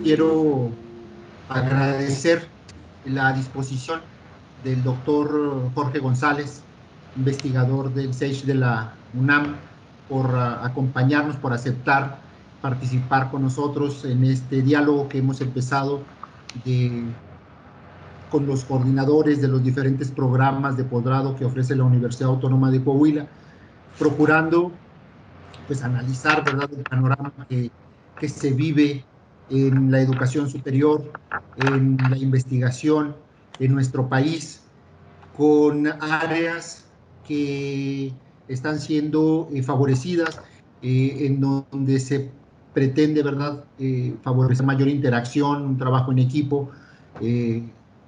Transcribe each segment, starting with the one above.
quiero agradecer la disposición del doctor Jorge González, investigador del CEICH de la UNAM, por acompañarnos, por aceptar participar con nosotros en este diálogo que hemos empezado con los coordinadores de los diferentes programas de posgrado que ofrece la Universidad Autónoma de Coahuila, procurando pues analizar, ¿verdad?, el panorama que se vive en la educación superior, en la investigación en nuestro país, con áreas que están siendo favorecidas, en donde se pretende, ¿verdad?, favorecer mayor interacción, un trabajo en equipo,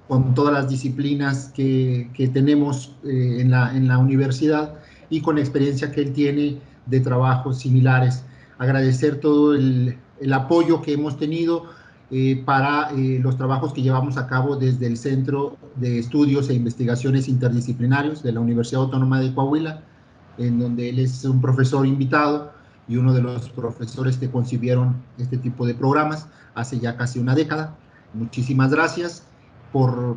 con todas las disciplinas que tenemos en la universidad y con la experiencia que él tiene de trabajos similares. Agradecer todo el apoyo que hemos tenido para los trabajos que llevamos a cabo desde el Centro de Estudios e Investigaciones Interdisciplinarios de la Universidad Autónoma de Coahuila, en donde él es un profesor invitado y uno de los profesores que concibieron este tipo de programas hace ya casi una década. Muchísimas gracias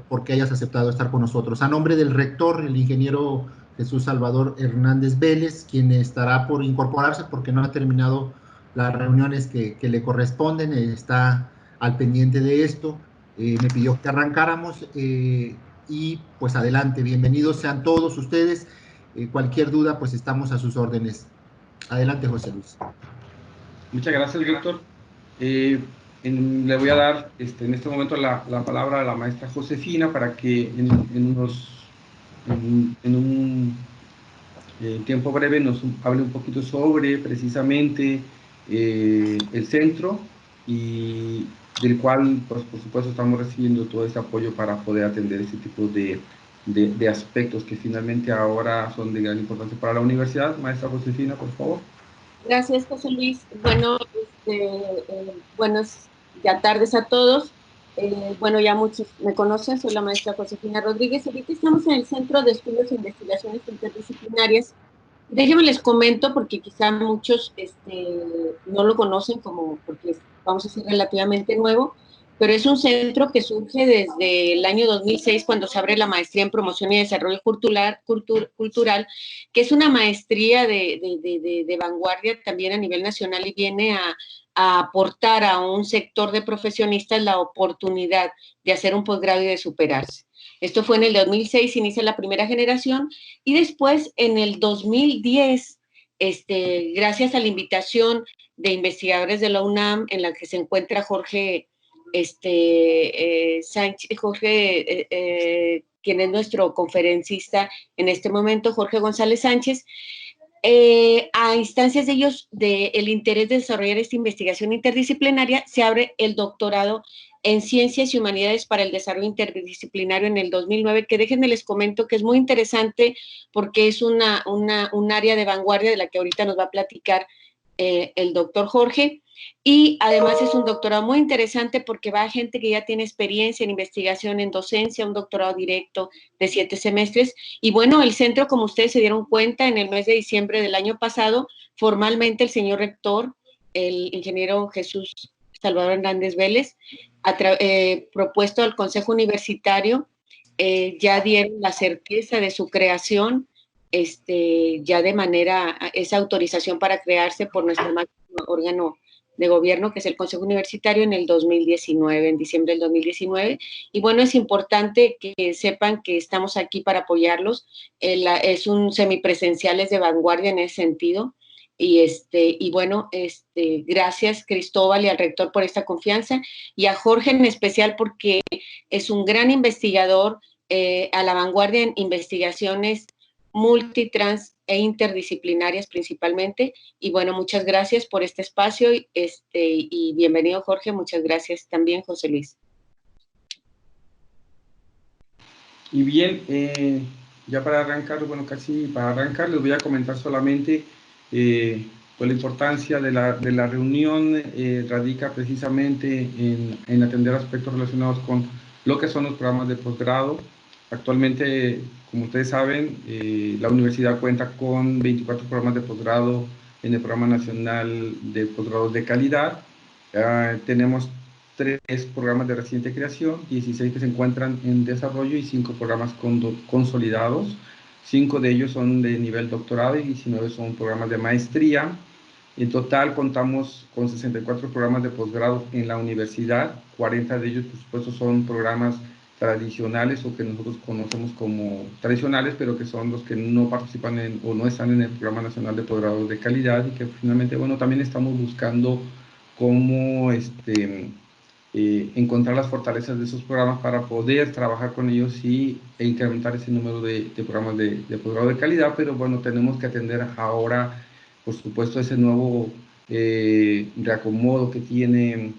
porque hayas aceptado estar con nosotros. A nombre del rector, el ingeniero Jesús Salvador Hernández Vélez, quien estará por incorporarse porque no ha terminado las reuniones que le corresponden, está al pendiente de esto, me pidió que arrancáramos y pues adelante, bienvenidos sean todos ustedes, cualquier duda pues estamos a sus órdenes. Adelante, José Luis. Muchas gracias, Víctor. Le voy a dar en este momento la palabra a la maestra Josefina para que en un tiempo breve nos hable un poquito sobre precisamente el centro, y del cual, pues, por supuesto, estamos recibiendo todo este apoyo para poder atender este tipo de aspectos que finalmente ahora son de gran importancia para la universidad. Maestra Josefina, por favor. Gracias, José Luis. Bueno, buenas ya tardes a todos. Bueno, ya muchos me conocen, soy la maestra Josefina Rodríguez. Ahorita estamos en el Centro de Estudios e Investigaciones Interdisciplinarias. Déjenme les comento, porque quizá muchos no lo conocen, como porque vamos a ser relativamente nuevo, pero es un centro que surge desde el año 2006, cuando se abre la maestría en Promoción y Desarrollo Cultural, que es una maestría de vanguardia también a nivel nacional, y viene a aportar a un sector de profesionistas la oportunidad de hacer un posgrado y de superarse. Esto fue en el 2006, inicia la primera generación, y después en el 2010, gracias a la invitación de investigadores de la UNAM, en la que se encuentra Jorge Sánchez, quien es nuestro conferencista en este momento, Jorge González Sánchez, a instancias de ellos, del interés de desarrollar esta investigación interdisciplinaria, se abre el doctorado en Ciencias y Humanidades para el Desarrollo Interdisciplinario en el 2009, que déjenme les comento que es muy interesante porque es un área de vanguardia de la que ahorita nos va a platicar el doctor Jorge. Y además es un doctorado muy interesante porque va a gente que ya tiene experiencia en investigación, en docencia, un doctorado directo de 7 semestres. Y bueno, el centro, como ustedes se dieron cuenta, en el mes de diciembre del año pasado, formalmente el señor rector, el ingeniero Jesús Salvador Hernández Vélez, propuesto al Consejo Universitario, ya dieron la certeza de su creación, ya de manera, esa autorización para crearse por nuestro máximo órgano de gobierno, que es el Consejo Universitario, en el 2019, en diciembre del 2019. Y bueno, es importante que sepan que estamos aquí para apoyarlos. Es un semipresencial, es de vanguardia en ese sentido. Y bueno, gracias, Cristóbal, y al rector por esta confianza, y a Jorge en especial porque es un gran investigador, a la vanguardia en investigaciones multitrans e interdisciplinarias principalmente. Y bueno, muchas gracias por este espacio, y bienvenido, Jorge. Muchas gracias también, José Luis. Y bien, ya para arrancar, bueno, casi para arrancar, les voy a comentar solamente pues la importancia de la reunión. Radica precisamente en atender aspectos relacionados con lo que son los programas de posgrado. Actualmente, como ustedes saben, la universidad cuenta con 24 programas de posgrado en el Programa Nacional de Posgrados de Calidad. Tenemos 3 programas de reciente creación, 16 que se encuentran en desarrollo y 5 programas consolidados. 5 de ellos son de nivel doctorado y 19 son programas de maestría. En total contamos con 64 programas de posgrado en la universidad. 40 de ellos, por supuesto, son programas tradicionales o que nosotros conocemos como tradicionales, pero que son los que no participan o no están en el Programa Nacional de Posgrado de Calidad, y que finalmente, bueno, también estamos buscando cómo encontrar las fortalezas de esos programas para poder trabajar con ellos e incrementar ese número de programas de posgrado de calidad. Pero bueno, tenemos que atender ahora, por supuesto, ese nuevo reacomodo que tiene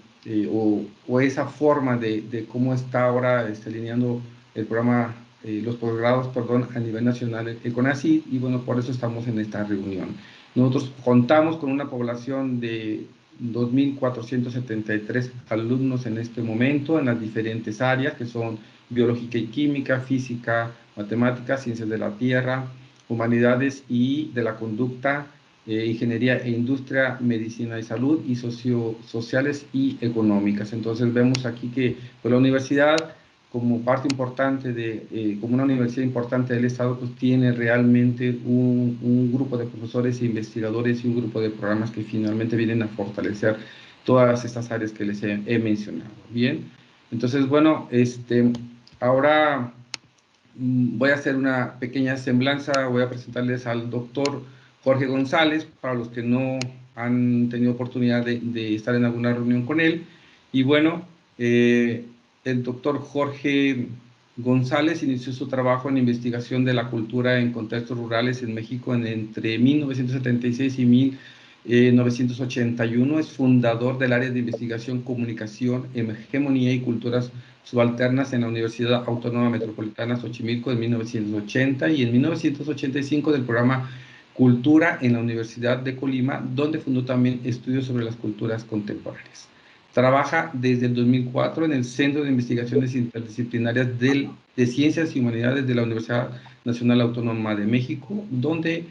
o esa forma de cómo está ahora alineando el programa, los posgrados, perdón, a nivel nacional el CONACYT, y bueno, por eso estamos en esta reunión. Nosotros contamos con una población de 2.473 alumnos en este momento en las diferentes áreas, que son biológica y química, física, matemáticas, ciencias de la tierra, humanidades y de la conducta, ingeniería e industria, medicina y salud, y sociales y económicas. Entonces vemos aquí que pues, la universidad, como parte importante como una universidad importante del Estado, pues tiene realmente un grupo de profesores e investigadores y un grupo de programas que finalmente vienen a fortalecer todas estas áreas que les he mencionado. Bien, entonces, bueno, ahora voy a hacer una pequeña semblanza, voy a presentarles al doctor Jorge González, para los que no han tenido oportunidad de estar en alguna reunión con él. Y bueno, el doctor Jorge González inició su trabajo en investigación de la cultura en contextos rurales en México entre 1976 y 1981. Es fundador del área de investigación, comunicación, hegemonía y culturas subalternas en la Universidad Autónoma Metropolitana Xochimilco en 1980, y en 1985 del programa Cultura en la Universidad de Colima, donde fundó también estudios sobre las culturas contemporáneas. Trabaja desde el 2004 en el Centro de Investigaciones Interdisciplinarias de Ciencias y Humanidades de la Universidad Nacional Autónoma de México, donde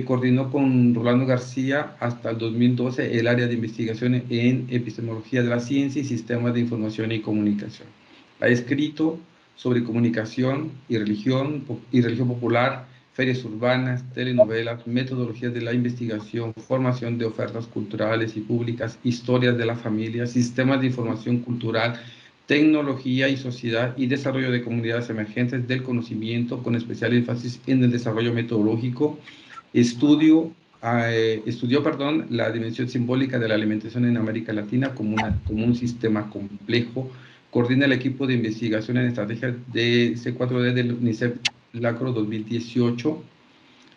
coordinó con Rolando García hasta el 2012 el área de investigación en epistemología de la ciencia y sistemas de información y comunicación. Ha escrito sobre comunicación y religión popular, ferias urbanas, telenovelas, metodologías de la investigación, formación de ofertas culturales y públicas, historias de la familia, sistemas de información cultural, tecnología y sociedad, y desarrollo de comunidades emergentes del conocimiento, con especial énfasis en el desarrollo metodológico. Estudió la dimensión simbólica de la alimentación en América Latina como un sistema complejo. Coordina el equipo de investigación en estrategias de C4D del UNICEF Lacro 2018.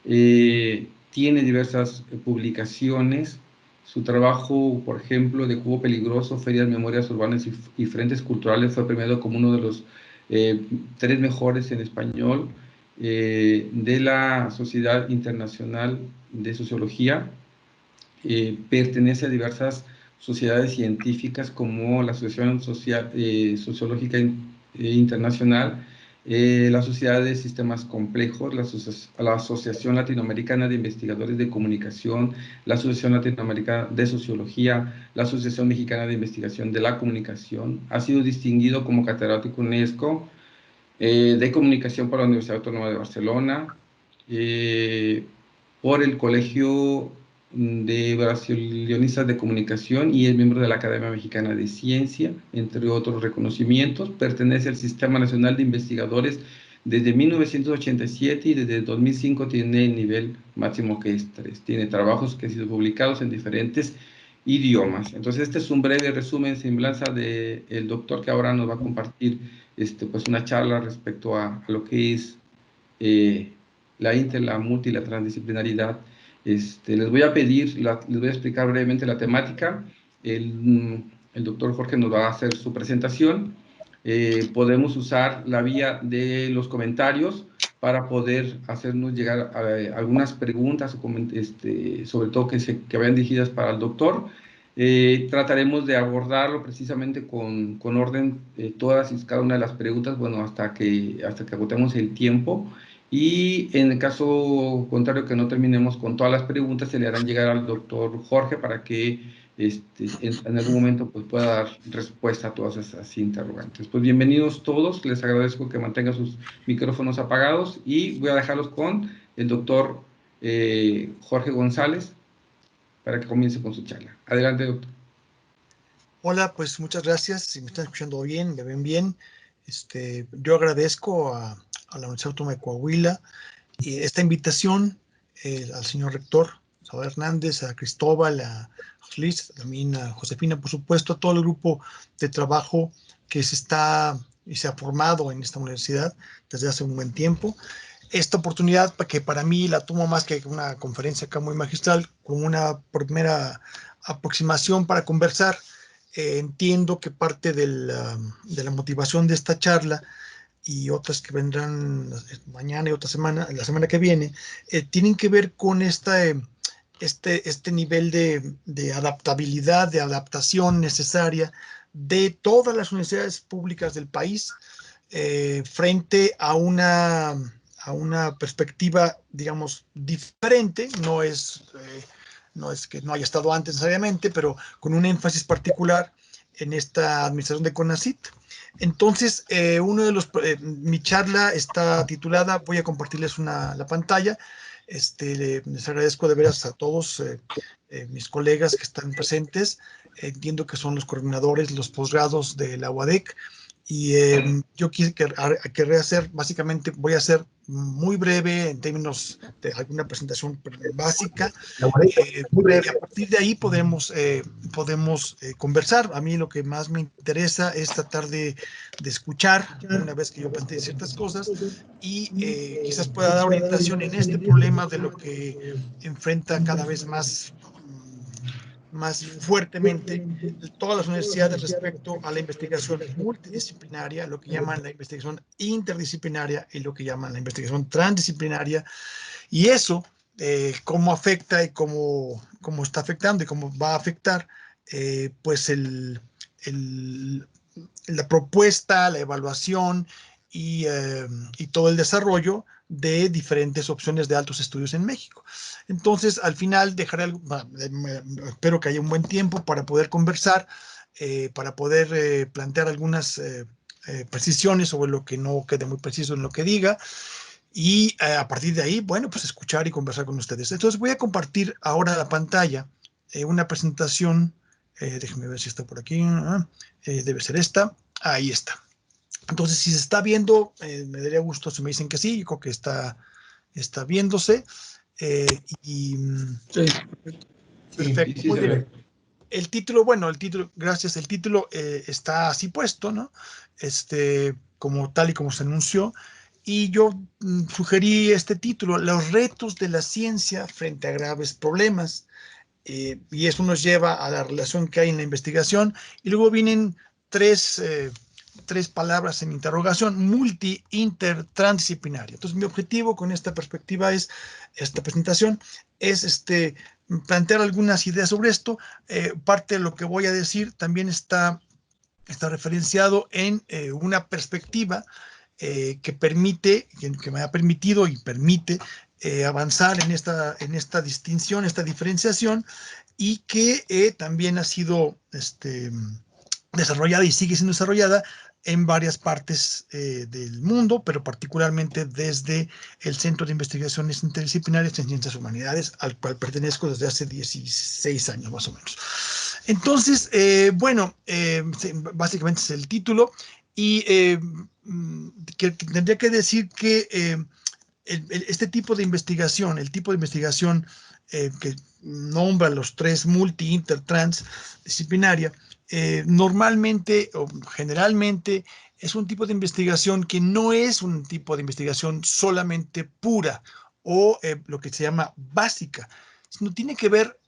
Tiene diversas publicaciones. Su trabajo, por ejemplo, de Cubo Peligroso, Ferias, Memorias Urbanas y Frentes Culturales, fue premiado como uno de los 3 mejores en español de la Sociedad Internacional de Sociología. Pertenece a diversas sociedades científicas como la Asociación Sociológica Internacional, la Sociedad de Sistemas Complejos, la Asociación Latinoamericana de Investigadores de Comunicación, la Asociación Latinoamericana de Sociología, la Asociación Mexicana de Investigación de la Comunicación. Ha sido distinguido como catedrático UNESCO de Comunicación por la Universidad Autónoma de Barcelona, por el Colegio de Brasileñistas de Comunicación, y es miembro de la Academia Mexicana de Ciencia, entre otros reconocimientos. Pertenece al Sistema Nacional de Investigadores desde 1987 y desde 2005 tiene el nivel máximo, que es 3. Tiene trabajos que han sido publicados en diferentes idiomas. Entonces, este es un breve resumen, semblanza del doctor, que ahora nos va a compartir pues una charla respecto a lo que es la multi y la transdisciplinaridad. Les voy a pedir, les voy a explicar brevemente la temática. El doctor Jorge nos va a hacer su presentación. Podemos usar la vía de los comentarios para poder hacernos llegar a algunas preguntas, sobre todo que vayan dirigidas para el doctor. Trataremos de abordarlo precisamente con orden, todas y cada una de las preguntas, bueno, hasta que agotemos el tiempo. Y en el caso contrario, que no terminemos con todas las preguntas, se le harán llegar al doctor Jorge para que en algún momento pues, pueda dar respuesta a todas esas interrogantes. Pues bienvenidos todos, les agradezco que mantengan sus micrófonos apagados y voy a dejarlos con el doctor Jorge González para que comience con su charla. Adelante, doctor. Hola, pues muchas gracias. Si me están escuchando bien, me ven bien. Yo agradezco a la Universidad Autónoma de Coahuila y esta invitación al señor rector Salvador Hernández, a Cristóbal, a José Luis, también a Josefina, por supuesto, a todo el grupo de trabajo que se ha formado en esta universidad desde hace un buen tiempo. Esta oportunidad, que para mí la tomo más que una conferencia acá muy magistral, como una primera aproximación para conversar. Entiendo que parte de la motivación de esta charla y otras que vendrán mañana y otra semana, la semana que viene, tienen que ver con este nivel de adaptabilidad, de adaptación necesaria de todas las universidades públicas del país frente a una perspectiva, digamos, diferente. No es que no haya estado antes necesariamente, pero con un énfasis particular en esta administración de CONACYT. Entonces, mi charla está titulada, voy a compartirles la pantalla. Les agradezco de veras a todos mis colegas que están presentes. Entiendo que son los coordinadores, los posgrados de la UADEC. Y yo querré hacer, básicamente voy a ser muy breve en términos de alguna presentación básica. Y a partir de ahí podemos conversar. A mí lo que más me interesa es tratar de escuchar una vez que yo plantee ciertas cosas y quizás pueda dar orientación en este problema de lo que enfrenta cada vez más fuertemente todas las universidades respecto a la investigación multidisciplinaria, lo que llaman la investigación interdisciplinaria y lo que llaman la investigación transdisciplinaria. Y eso, cómo afecta y cómo está afectando y cómo va a afectar, pues la propuesta, la evaluación y todo el desarrollo de diferentes opciones de altos estudios en México. Entonces, al final espero que haya un buen tiempo para poder conversar, para poder plantear algunas precisiones sobre lo que no quede muy preciso en lo que diga. Y a partir de ahí, bueno, pues escuchar y conversar con ustedes. Entonces voy a compartir ahora la pantalla, una presentación, déjenme ver si está por aquí, debe ser esta, ahí está. Entonces, si se está viendo, me daría gusto si me dicen que sí, yo creo que está viéndose. Sí. Perfecto, muy bien. El título, gracias, el título está así puesto, ¿no? Como tal y como se anunció. Y yo sugerí este título, Los retos de la ciencia frente a graves problemas. Y eso nos lleva a la relación que hay en la investigación. Y luego vienen tres palabras en interrogación: multi, inter, transdisciplinaria. Entonces, mi objetivo con esta perspectiva esta presentación es plantear algunas ideas sobre esto. Parte de lo que voy a decir también está referenciado en una perspectiva que me ha permitido y permite avanzar en esta distinción, esta diferenciación, y que también ha sido desarrollada y sigue siendo desarrollada en varias partes del mundo, pero particularmente desde el Centro de Investigaciones Interdisciplinarias en Ciencias Humanidades, al cual pertenezco desde hace 16 años más o menos. Entonces, básicamente es el título, y que tendría que decir que este tipo de investigación, el tipo de investigación que nombra los tres multi, inter, trans disciplinaria, normalmente o generalmente es un tipo de investigación que no es un tipo de investigación solamente pura o lo que se llama básica, sino tiene que ver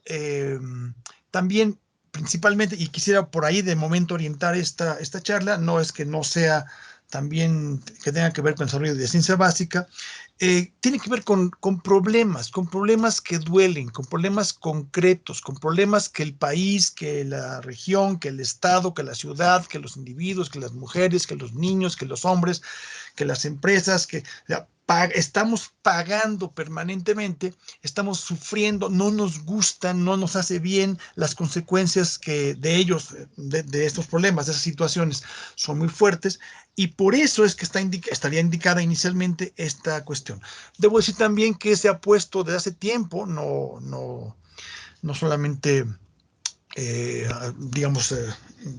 también principalmente, y quisiera por ahí de momento orientar esta charla, no es que no sea también que tenga que ver con el desarrollo de ciencia básica, tiene que ver con problemas que duelen, con problemas concretos, con problemas que el país, que la región, que el estado, que la ciudad, que los individuos, que las mujeres, que los niños, que los hombres, que las empresas, que estamos pagando permanentemente, estamos sufriendo, no nos gustan, no nos hace bien las consecuencias que de ellos, de estos problemas, de esas situaciones, son muy fuertes, y por eso es que estaría indicada inicialmente esta cuestión. Debo decir también que se ha puesto desde hace tiempo, no solamente digamos,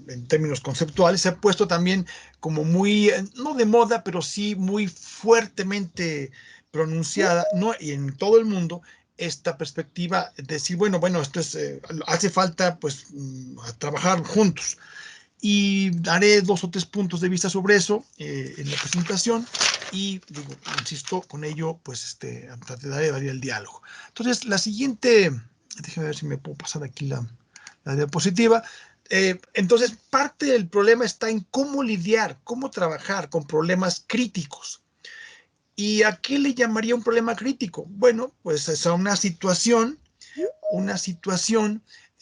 en términos conceptuales, se ha puesto también como muy, no de moda, pero sí muy fuertemente pronunciada, ¿no? Y en todo el mundo, esta perspectiva de decir, bueno, esto es, hace falta, pues, trabajar juntos. Y daré 2 o 3 puntos de vista sobre eso en la presentación, y digo, insisto, con ello, pues, trataré de dar el diálogo. Entonces, la siguiente, déjame ver si me puedo pasar aquí la diapositiva. Entonces, parte del problema está en cómo lidiar, cómo trabajar con problemas críticos. ¿Y a qué le llamaría un problema crítico? Bueno, pues es a una situación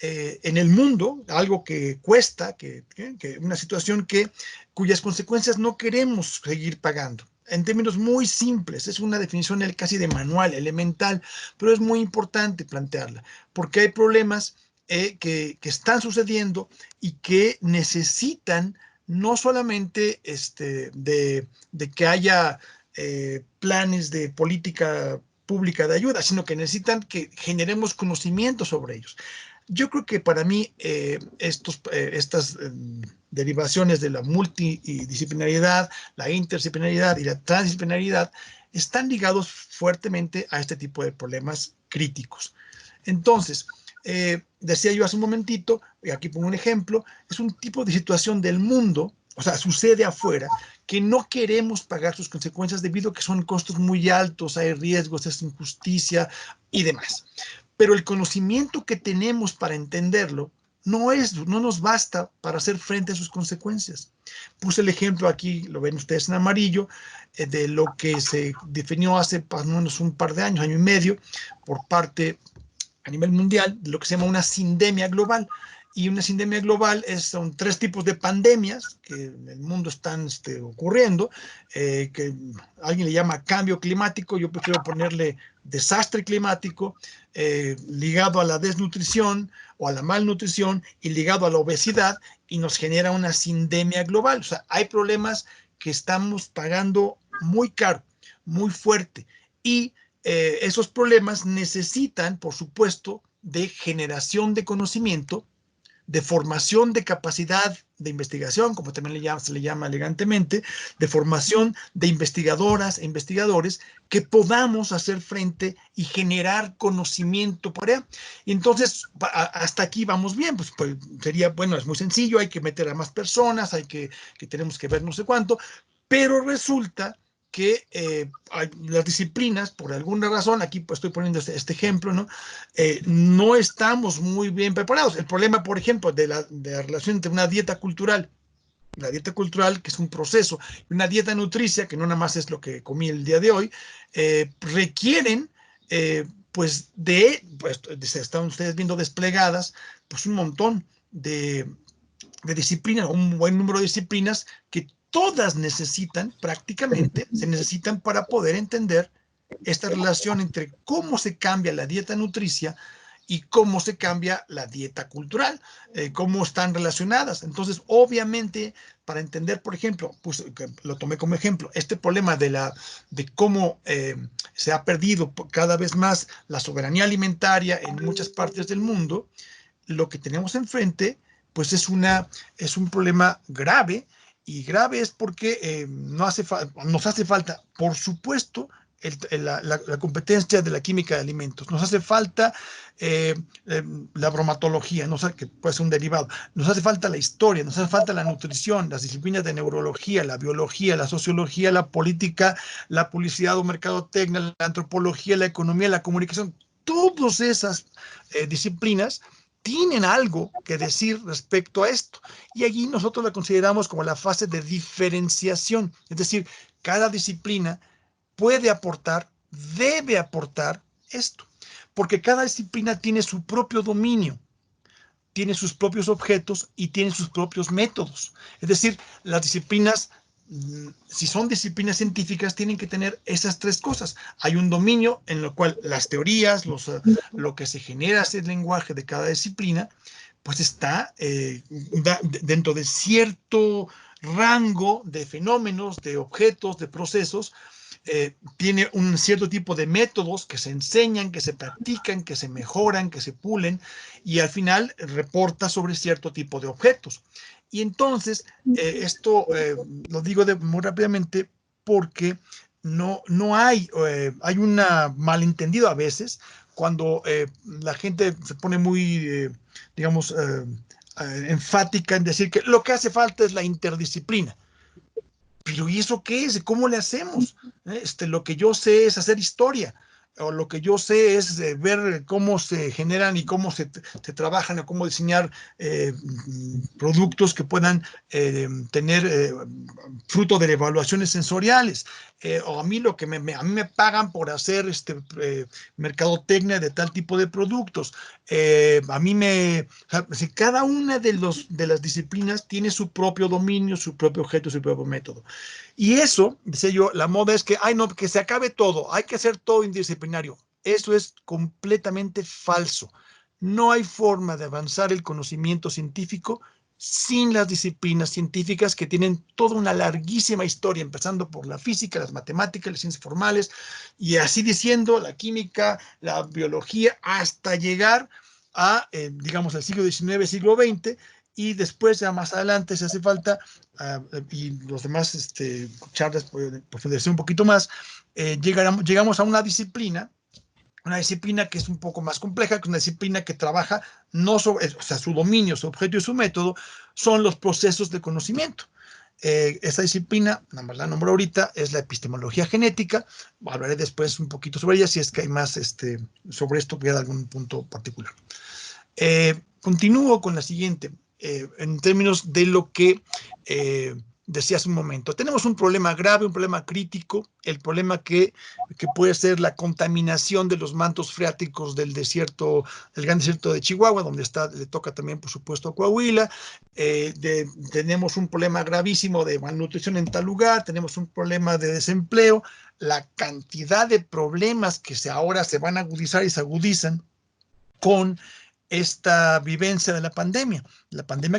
en el mundo, algo que cuesta, una situación cuyas consecuencias no queremos seguir pagando. En términos muy simples, es una definición casi de manual, elemental, pero es muy importante plantearla, porque hay problemas que están sucediendo y que necesitan no solamente de que haya planes de política pública de ayuda, sino que necesitan que generemos conocimiento sobre ellos. Yo creo que para mí estas derivaciones de la multidisciplinariedad, la interdisciplinariedad y la transdisciplinariedad están ligados fuertemente a este tipo de problemas críticos. Entonces, decía yo hace un momentito, y aquí pongo un ejemplo, es un tipo de situación del mundo, o sea, sucede afuera, que no queremos pagar sus consecuencias debido a que son costos muy altos, hay riesgos, es injusticia y demás. Pero el conocimiento que tenemos para entenderlo no nos basta para hacer frente a sus consecuencias. Puse el ejemplo aquí, lo ven ustedes en amarillo, de lo que se definió hace más o menos un par de años, año y medio, por parte a nivel mundial, de lo que se llama una sindemia global. Y una sindemia global son 3 tipos de pandemias que en el mundo están ocurriendo, que alguien le llama cambio climático, yo prefiero ponerle desastre climático, ligado a la desnutrición o a la malnutrición y ligado a la obesidad, y nos genera una sindemia global. O sea, hay problemas que estamos pagando muy caro, muy fuerte, y esos problemas necesitan, por supuesto, de generación de conocimiento, de formación de capacidad de investigación, como también se le llama elegantemente, de formación de investigadoras e investigadores que podamos hacer frente y generar conocimiento para ello. Y entonces, hasta aquí vamos bien, pues sería, bueno, es muy sencillo, hay que meter a más personas, que tenemos que ver no sé cuánto, pero resulta que las disciplinas, por alguna razón, aquí pues estoy poniendo este ejemplo, ¿no? No estamos muy bien preparados. El problema, por ejemplo, de la relación entre una dieta cultural, que es un proceso, y una dieta nutricia, que no nada más es lo que comí el día de hoy, requieren, pues están ustedes viendo desplegadas, pues un montón de disciplinas, un buen número de disciplinas que todas se necesitan para poder entender esta relación entre cómo se cambia la dieta nutricia y cómo se cambia la dieta cultural, cómo están relacionadas. Entonces, obviamente, para entender, por ejemplo, pues, lo tomé como ejemplo, este problema de cómo se ha perdido cada vez más la soberanía alimentaria en muchas partes del mundo, lo que tenemos enfrente, pues es un problema grave, y grave es porque nos hace falta, por supuesto, la competencia de la química de alimentos, nos hace falta la bromatología, que puede ser un derivado, nos hace falta la historia, nos hace falta la nutrición, las disciplinas de neurología, la biología, la sociología, la política, la publicidad o mercadotecnia, la antropología, la economía, la comunicación. Todas esas disciplinas tienen algo que decir respecto a esto. Y allí nosotros la consideramos como la fase de diferenciación. Es decir, cada disciplina puede aportar, debe aportar esto. Porque cada disciplina tiene su propio dominio, tiene sus propios objetos y tiene sus propios métodos. Es decir, las disciplinas si son disciplinas científicas, tienen que tener esas tres cosas. Hay un dominio en lo cual las teorías, lo que se genera ese lenguaje de cada disciplina, pues está dentro de cierto rango de fenómenos, de objetos, de procesos. Tiene un cierto tipo de métodos que se enseñan, que se practican, que se mejoran, que se pulen, y al final reporta sobre cierto tipo de objetos. Y entonces, esto lo digo muy rápidamente porque no hay un malentendido a veces cuando la gente se pone muy, digamos, enfática en decir que lo que hace falta es la interdisciplina. Pero ¿y eso qué es? ¿Cómo le hacemos? Lo que yo sé es hacer historia, o lo que yo sé es ver cómo se generan y cómo se trabajan, o cómo diseñar productos que puedan tener fruto de evaluaciones sensoriales. O a mí a mí me pagan por hacer mercadotecnia de tal tipo de productos. A mí si cada una de las disciplinas tiene su propio dominio, su propio objeto, su propio método. Y eso, decía yo, la moda es que, ay no, que se acabe todo, hay que hacer todo interdisciplinario. Eso es completamente falso. No hay forma de avanzar el conocimiento científico sin las disciplinas científicas, que tienen toda una larguísima historia, empezando por la física, las matemáticas, las ciencias formales, y así diciendo, la química, la biología, hasta llegar a, digamos, al siglo XIX, siglo XX, y después, ya más adelante, si hace falta, y los demás charlas pueden profundizar un poquito más, llegamos a una disciplina que es un poco más compleja, que es una disciplina que trabaja no sobre, o sea, su dominio, su objeto y su método son los procesos de conocimiento. Esta disciplina, nada más la nombro ahorita, es la epistemología genética. Hablaré después un poquito sobre ella, si es que hay más sobre esto, que hay algún punto particular. Continúo con la siguiente, en términos de lo que decía hace un momento. Tenemos un problema grave, un problema crítico, el problema que puede ser la contaminación de los mantos freáticos del desierto, del gran desierto de Chihuahua, donde le toca también, por supuesto, a Coahuila. Tenemos un problema gravísimo de malnutrición en tal lugar, tenemos un problema de desempleo, la cantidad de problemas que ahora se van a agudizar y se agudizan con esta vivencia de la pandemia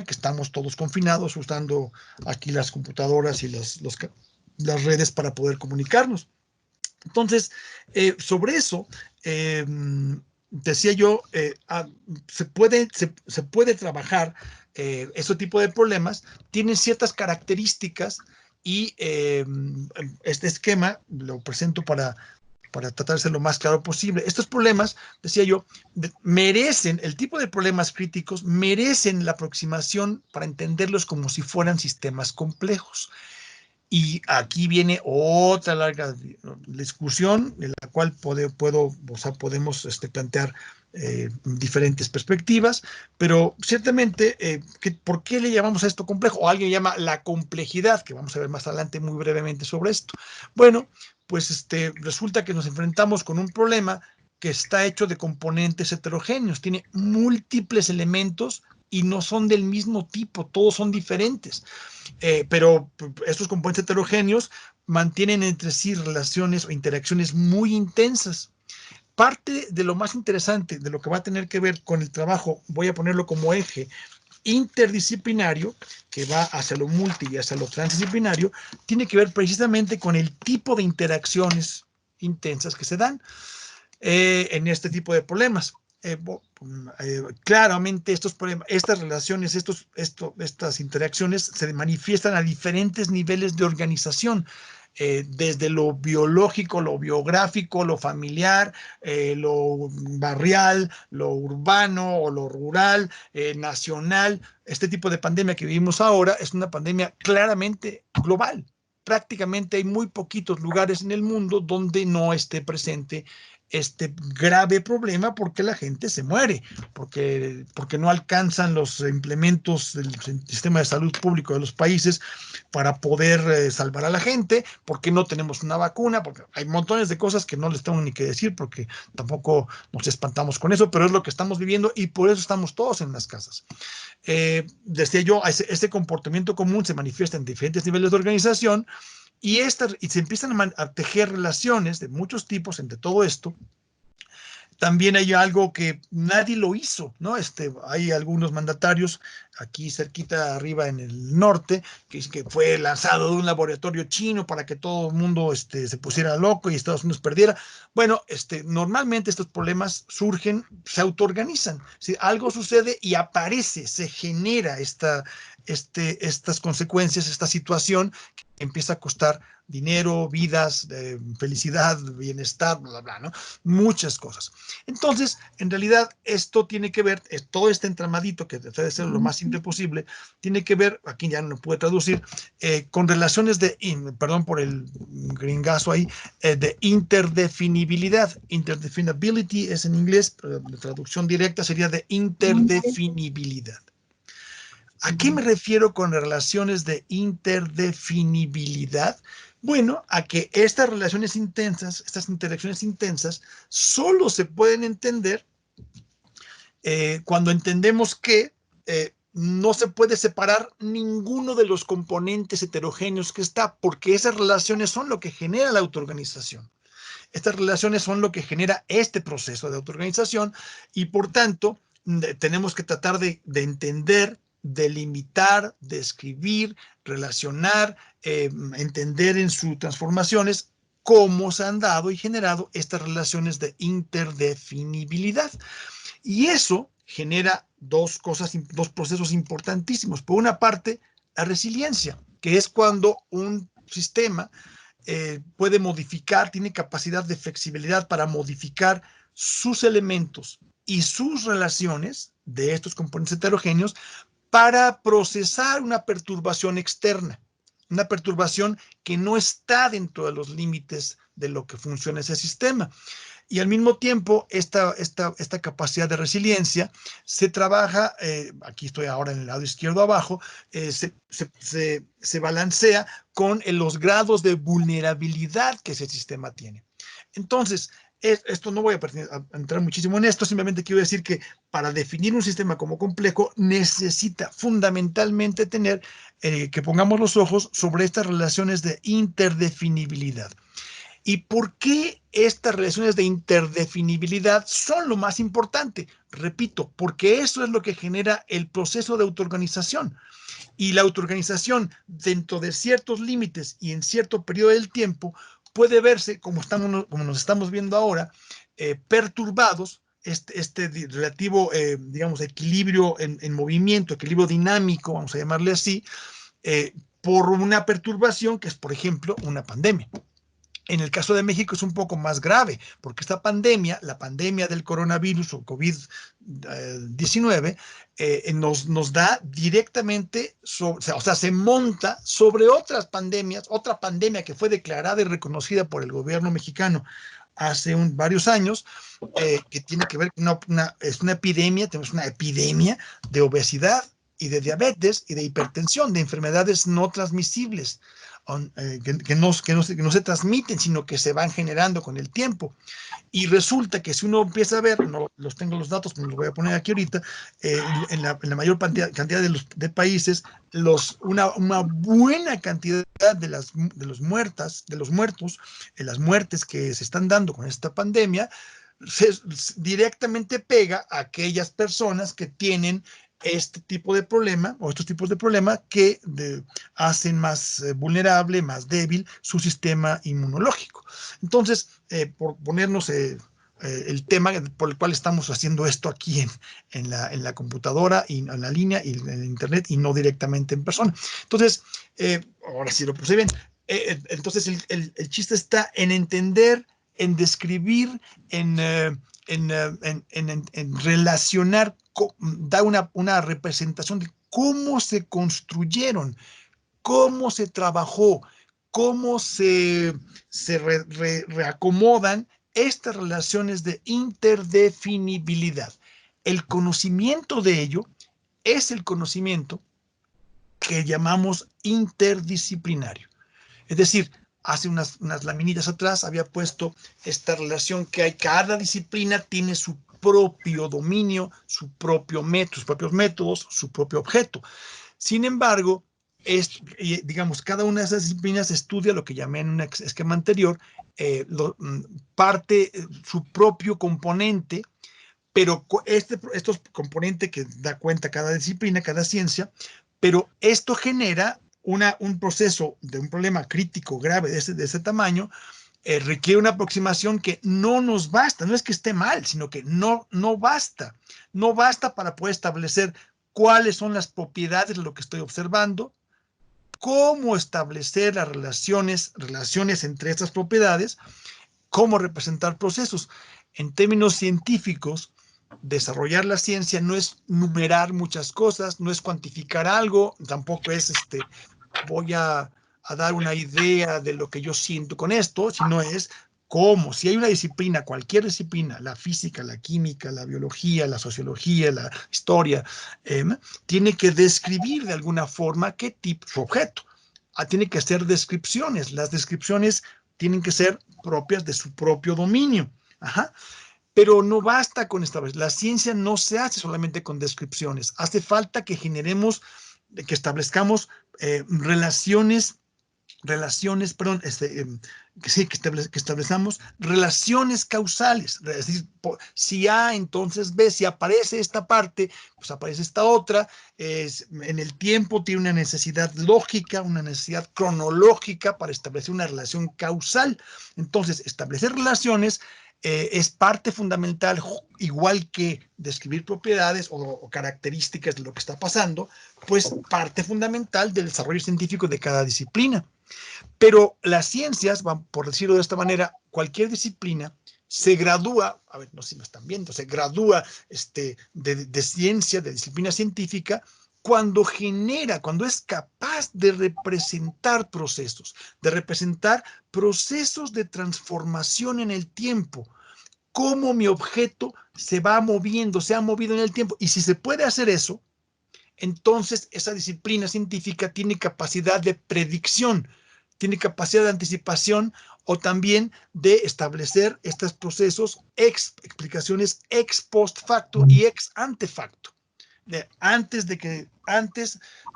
que estamos todos confinados usando aquí las computadoras y las redes para poder comunicarnos. Entonces, sobre eso, decía yo, se puede trabajar ese tipo de problemas, tienen ciertas características y este esquema lo presento para tratar de ser lo más claro posible. Estos problemas, decía yo, merecen, el tipo de problemas críticos merecen la aproximación para entenderlos como si fueran sistemas complejos. Y aquí viene otra larga discusión en la cual podemos plantear diferentes perspectivas, pero ciertamente, ¿por qué le llamamos a esto complejo? O alguien llama la complejidad, que vamos a ver más adelante muy brevemente sobre esto. Bueno, pues resulta que nos enfrentamos con un problema que está hecho de componentes heterogéneos, tiene múltiples elementos y no son del mismo tipo, todos son diferentes. Pero estos componentes heterogéneos mantienen entre sí relaciones o interacciones muy intensas. Parte de lo más interesante de lo que va a tener que ver con el trabajo, voy a ponerlo como eje interdisciplinario, que va hacia lo multi y hacia lo transdisciplinario, tiene que ver precisamente con el tipo de interacciones intensas que se dan en este tipo de problemas. Claramente estos problemas, estas relaciones, estas interacciones se manifiestan a diferentes niveles de organización, desde lo biológico, lo biográfico, lo familiar, lo barrial, lo urbano o lo rural, nacional. Este tipo de pandemia que vivimos ahora es una pandemia claramente global. Prácticamente hay muy poquitos lugares en el mundo donde no esté presente este grave problema porque la gente se muere, porque no alcanzan los implementos del sistema de salud público de los países para poder salvar a la gente, porque no tenemos una vacuna, porque hay montones de cosas que no les tengo ni que decir, porque tampoco nos espantamos con eso, pero es lo que estamos viviendo y por eso estamos todos en las casas. Decía yo, este comportamiento común se manifiesta en diferentes niveles de organización y se empiezan a tejer relaciones de muchos tipos entre todo esto. También hay algo que nadie lo hizo, ¿no? Hay algunos mandatarios aquí cerquita arriba en el norte, que fue lanzado de un laboratorio chino para que todo el mundo se pusiera loco y Estados Unidos perdiera. Bueno, normalmente estos problemas surgen, se autoorganizan. ¿Sí? Algo sucede y aparece, se genera estas consecuencias, esta situación que empieza a costar dinero, vidas, felicidad, bienestar, bla, bla, ¿no? Muchas cosas. Entonces, en realidad, esto tiene que ver, todo este entramadito, que trata de ser lo más simple posible, tiene que ver, aquí ya no puede traducir, con relaciones perdón por el gringazo ahí, de interdefinibilidad. Interdefinability es en inglés, pero la traducción directa sería de interdefinibilidad. ¿A qué me refiero con relaciones de interdefinibilidad? Bueno, a que estas relaciones intensas, estas interacciones intensas, solo se pueden entender cuando entendemos que no se puede separar ninguno de los componentes heterogéneos que está, porque esas relaciones son lo que genera la autoorganización. Estas relaciones son lo que genera este proceso de autoorganización y, por tanto, tenemos que tratar de entender, delimitar, describir, relacionar, entender en sus transformaciones cómo se han dado y generado estas relaciones de interdefinibilidad. Y eso genera dos procesos importantísimos. Por una parte, la resiliencia, que es cuando un sistema puede modificar, tiene capacidad de flexibilidad para modificar sus elementos y sus relaciones de estos componentes heterogéneos para procesar una perturbación externa, una perturbación que no está dentro de los límites de lo que funciona ese sistema. Y al mismo tiempo, esta capacidad de resiliencia se trabaja, aquí estoy ahora en el lado izquierdo abajo, se balancea con los grados de vulnerabilidad que ese sistema tiene. Entonces, esto no voy a entrar muchísimo en esto, simplemente quiero decir que para definir un sistema como complejo necesita fundamentalmente tener que pongamos los ojos sobre estas relaciones de interdefinibilidad. ¿Y por qué estas relaciones de interdefinibilidad son lo más importante? Repito, porque eso es lo que genera el proceso de autoorganización. Y la autoorganización, dentro de ciertos límites y en cierto periodo del tiempo, puede verse, como nos estamos viendo ahora, perturbados, este relativo, digamos, equilibrio en movimiento, equilibrio dinámico, vamos a llamarle así, por una perturbación que es, por ejemplo, una pandemia. En el caso de México es un poco más grave, porque esta pandemia, la pandemia del coronavirus o COVID-19, nos da directamente, o sea, se monta sobre otras pandemias, otra pandemia que fue declarada y reconocida por el gobierno mexicano hace varios años, que tiene que ver con es una epidemia, tenemos una epidemia de obesidad y de diabetes y de hipertensión, de enfermedades no transmisibles, que no se transmiten, sino que se van generando con el tiempo. Y resulta que si uno empieza a ver, no los tengo los datos, pero los voy a poner aquí ahorita, en la mayor cantidad de países, una buena cantidad de los muertos, las muertes que se están dando con esta pandemia, directamente pega a aquellas personas que tienen este tipo de problema o estos tipos de problemas que hacen más vulnerable, más débil su sistema inmunológico. Entonces, por ponernos el tema por el cual estamos haciendo esto aquí en la computadora y en la línea y en el internet y no directamente en persona. Entonces, ahora sí lo puse bien. Entonces, el chiste está en entender, en describir, en relacionar, da una representación de cómo se construyeron, cómo se trabajó, cómo se reacomodan estas relaciones de interdefinibilidad. El conocimiento de ello es el conocimiento que llamamos interdisciplinario. Es decir, hace unas laminitas atrás había puesto esta relación que hay, cada disciplina tiene su propio dominio, su propio método, sus propios métodos, su propio objeto. Sin embargo, digamos, cada una de esas disciplinas estudia lo que llamé en un esquema anterior, su propio componente, pero estos componentes que da cuenta cada disciplina, cada ciencia, pero esto genera un proceso de un problema crítico grave de ese tamaño, requiere una aproximación que no nos basta, no es que esté mal, sino que no basta. No basta para poder establecer cuáles son las propiedades de lo que estoy observando, cómo establecer las relaciones entre estas propiedades, cómo representar procesos. En términos científicos, desarrollar la ciencia no es numerar muchas cosas, no es cuantificar algo, tampoco es voy a dar una idea de lo que yo siento con esto, sino es cómo, si hay una disciplina, cualquier disciplina, la física, la química, la biología, la sociología, la historia, tiene que describir de alguna forma qué tipo, su objeto. Tiene que hacer descripciones. Las descripciones tienen que ser propias de su propio dominio. Ajá. Pero no basta con establecer. La ciencia no se hace solamente con descripciones. Hace falta que que establezcamos relaciones, que establezcamos relaciones causales. Es decir, si A, entonces B, si aparece esta parte, pues aparece esta otra. En el tiempo tiene una necesidad lógica, una necesidad cronológica para establecer una relación causal. Entonces, establecer relaciones es parte fundamental, igual que describir propiedades o características de lo que está pasando, pues parte fundamental del desarrollo científico de cada disciplina. Pero las ciencias, por decirlo de esta manera, cualquier disciplina se gradúa, a ver, no sé si me están viendo, se gradúa de ciencia, de disciplina científica, cuando es capaz de representar procesos de transformación en el tiempo, cómo mi objeto se ha movido en el tiempo. Y si se puede hacer eso, entonces esa disciplina científica tiene capacidad de predicción, tiene capacidad de anticipación o también de establecer estos procesos, explicaciones ex post facto y ex ante facto. Antes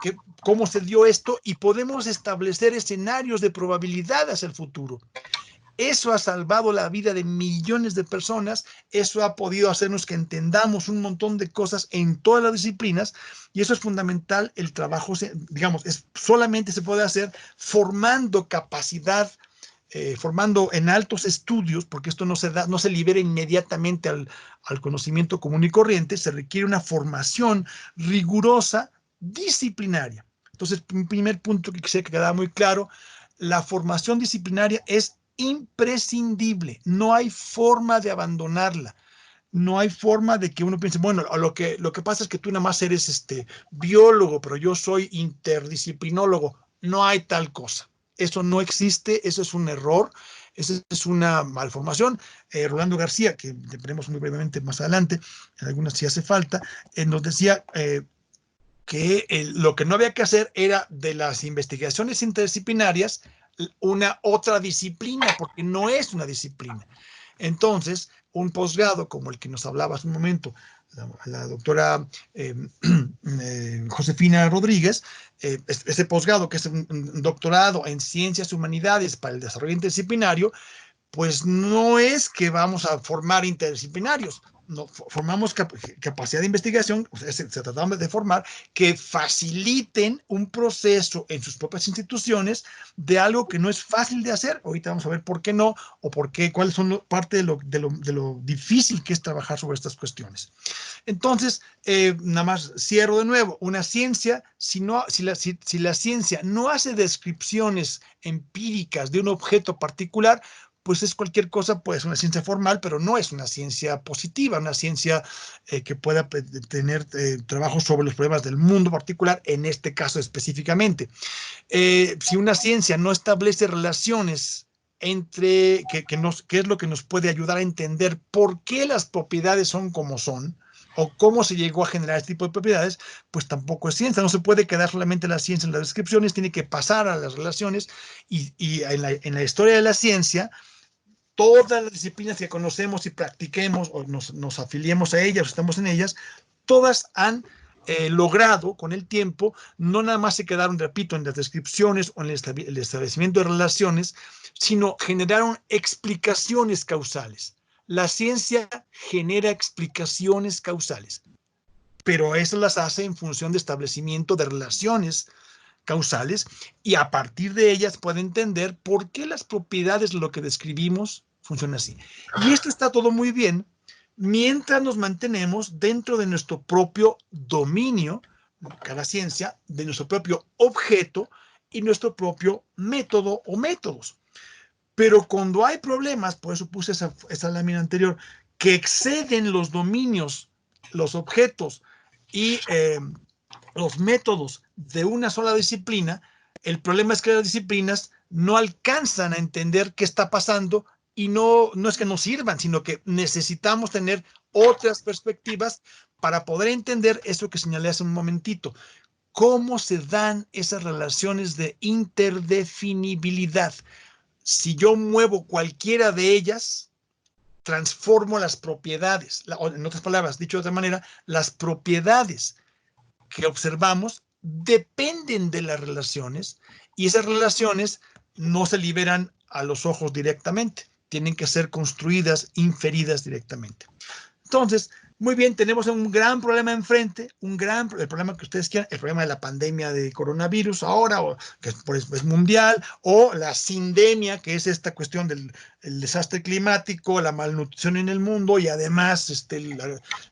que cómo se dio esto, y podemos establecer escenarios de probabilidad hacia el futuro. Eso ha salvado la vida de millones de personas, eso ha podido hacernos que entendamos un montón de cosas en todas las disciplinas, y eso es fundamental. El trabajo, digamos, solamente se puede hacer formando capacidad, formando en altos estudios, porque esto no se libera inmediatamente al conocimiento común y corriente, se requiere una formación rigurosa, disciplinaria. Entonces, un primer punto que quisiera que quedara muy claro: la formación disciplinaria es imprescindible, no hay forma de abandonarla. No hay forma de que uno piense, bueno, lo que pasa es que tú nada más eres biólogo, pero yo soy interdisciplinólogo. No hay tal cosa. Eso no existe, eso es un error, eso es una malformación. Rolando García, que veremos muy brevemente más adelante, en algunas sí hace falta, nos decía que lo que no había que hacer era de las investigaciones interdisciplinarias una otra disciplina, porque no es una disciplina. Entonces, un posgrado como el que nos hablaba hace un momento la doctora Josefina Rodríguez, ese posgrado que es un doctorado en ciencias humanidades para el desarrollo interdisciplinario, pues no es que vamos a formar interdisciplinarios, no, formamos capacidad de investigación, se trata de formar que faciliten un proceso en sus propias instituciones de algo que no es fácil de hacer. Ahorita vamos a ver por qué no, o por qué, cuáles son parte de lo difícil que es trabajar sobre estas cuestiones. Entonces, nada más cierro de nuevo. Una ciencia, si la ciencia no hace descripciones empíricas de un objeto particular, pues es cualquier cosa, pues una ciencia formal, pero no es una ciencia positiva, una ciencia que pueda tener trabajos sobre los problemas del mundo particular, en este caso específicamente. Si una ciencia no establece relaciones qué es lo que nos puede ayudar a entender por qué las propiedades son como son, o cómo se llegó a generar este tipo de propiedades, pues tampoco es ciencia. No se puede quedar solamente la ciencia en las descripciones, tiene que pasar a las relaciones, y en la historia de la ciencia, todas las disciplinas que conocemos y practiquemos, o nos afiliemos a ellas, o estamos en ellas, todas han logrado con el tiempo, no nada más se quedaron, repito, en las descripciones o en el establecimiento de relaciones, sino generaron explicaciones causales. La ciencia genera explicaciones causales, pero eso las hace en función de establecimiento de relaciones causales, y a partir de ellas puede entender por qué las propiedades de lo que describimos funcionan así. Y esto está todo muy bien mientras nos mantenemos dentro de nuestro propio dominio, cada ciencia, de nuestro propio objeto y nuestro propio método o métodos. Pero cuando hay problemas, por eso puse esa lámina anterior, que exceden los dominios, los objetos y los métodos de una sola disciplina, el problema es que las disciplinas no alcanzan a entender qué está pasando, y no es que no sirvan, sino que necesitamos tener otras perspectivas para poder entender eso que señalé hace un momentito. ¿Cómo se dan esas relaciones de interdefinibilidad? Si yo muevo cualquiera de ellas, transformo las propiedades. En otras palabras, dicho de otra manera, las propiedades que observamos dependen de las relaciones, y esas relaciones no se liberan a los ojos directamente, tienen que ser construidas, inferidas directamente. Entonces, muy bien, tenemos un gran problema enfrente, el problema que ustedes quieran, el problema de la pandemia de coronavirus ahora, o que es mundial, o la sindemia, que es esta cuestión del desastre climático, la malnutrición en el mundo, y además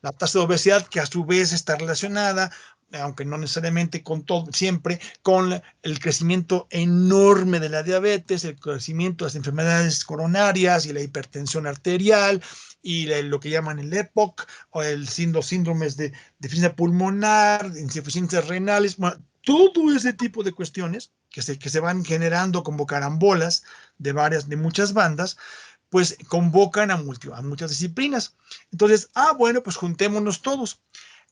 la tasa de obesidad, que a su vez está relacionada, aunque no necesariamente con todo, siempre con el crecimiento enorme de la diabetes, el crecimiento de las enfermedades coronarias y la hipertensión arterial, y lo que llaman el EPOC, o el síndromes de deficiencia pulmonar, insuficiencias renales, bueno, todo ese tipo de cuestiones que se van generando como carambolas de muchas bandas, pues convocan a muchas disciplinas. Entonces, bueno, pues juntémonos todos.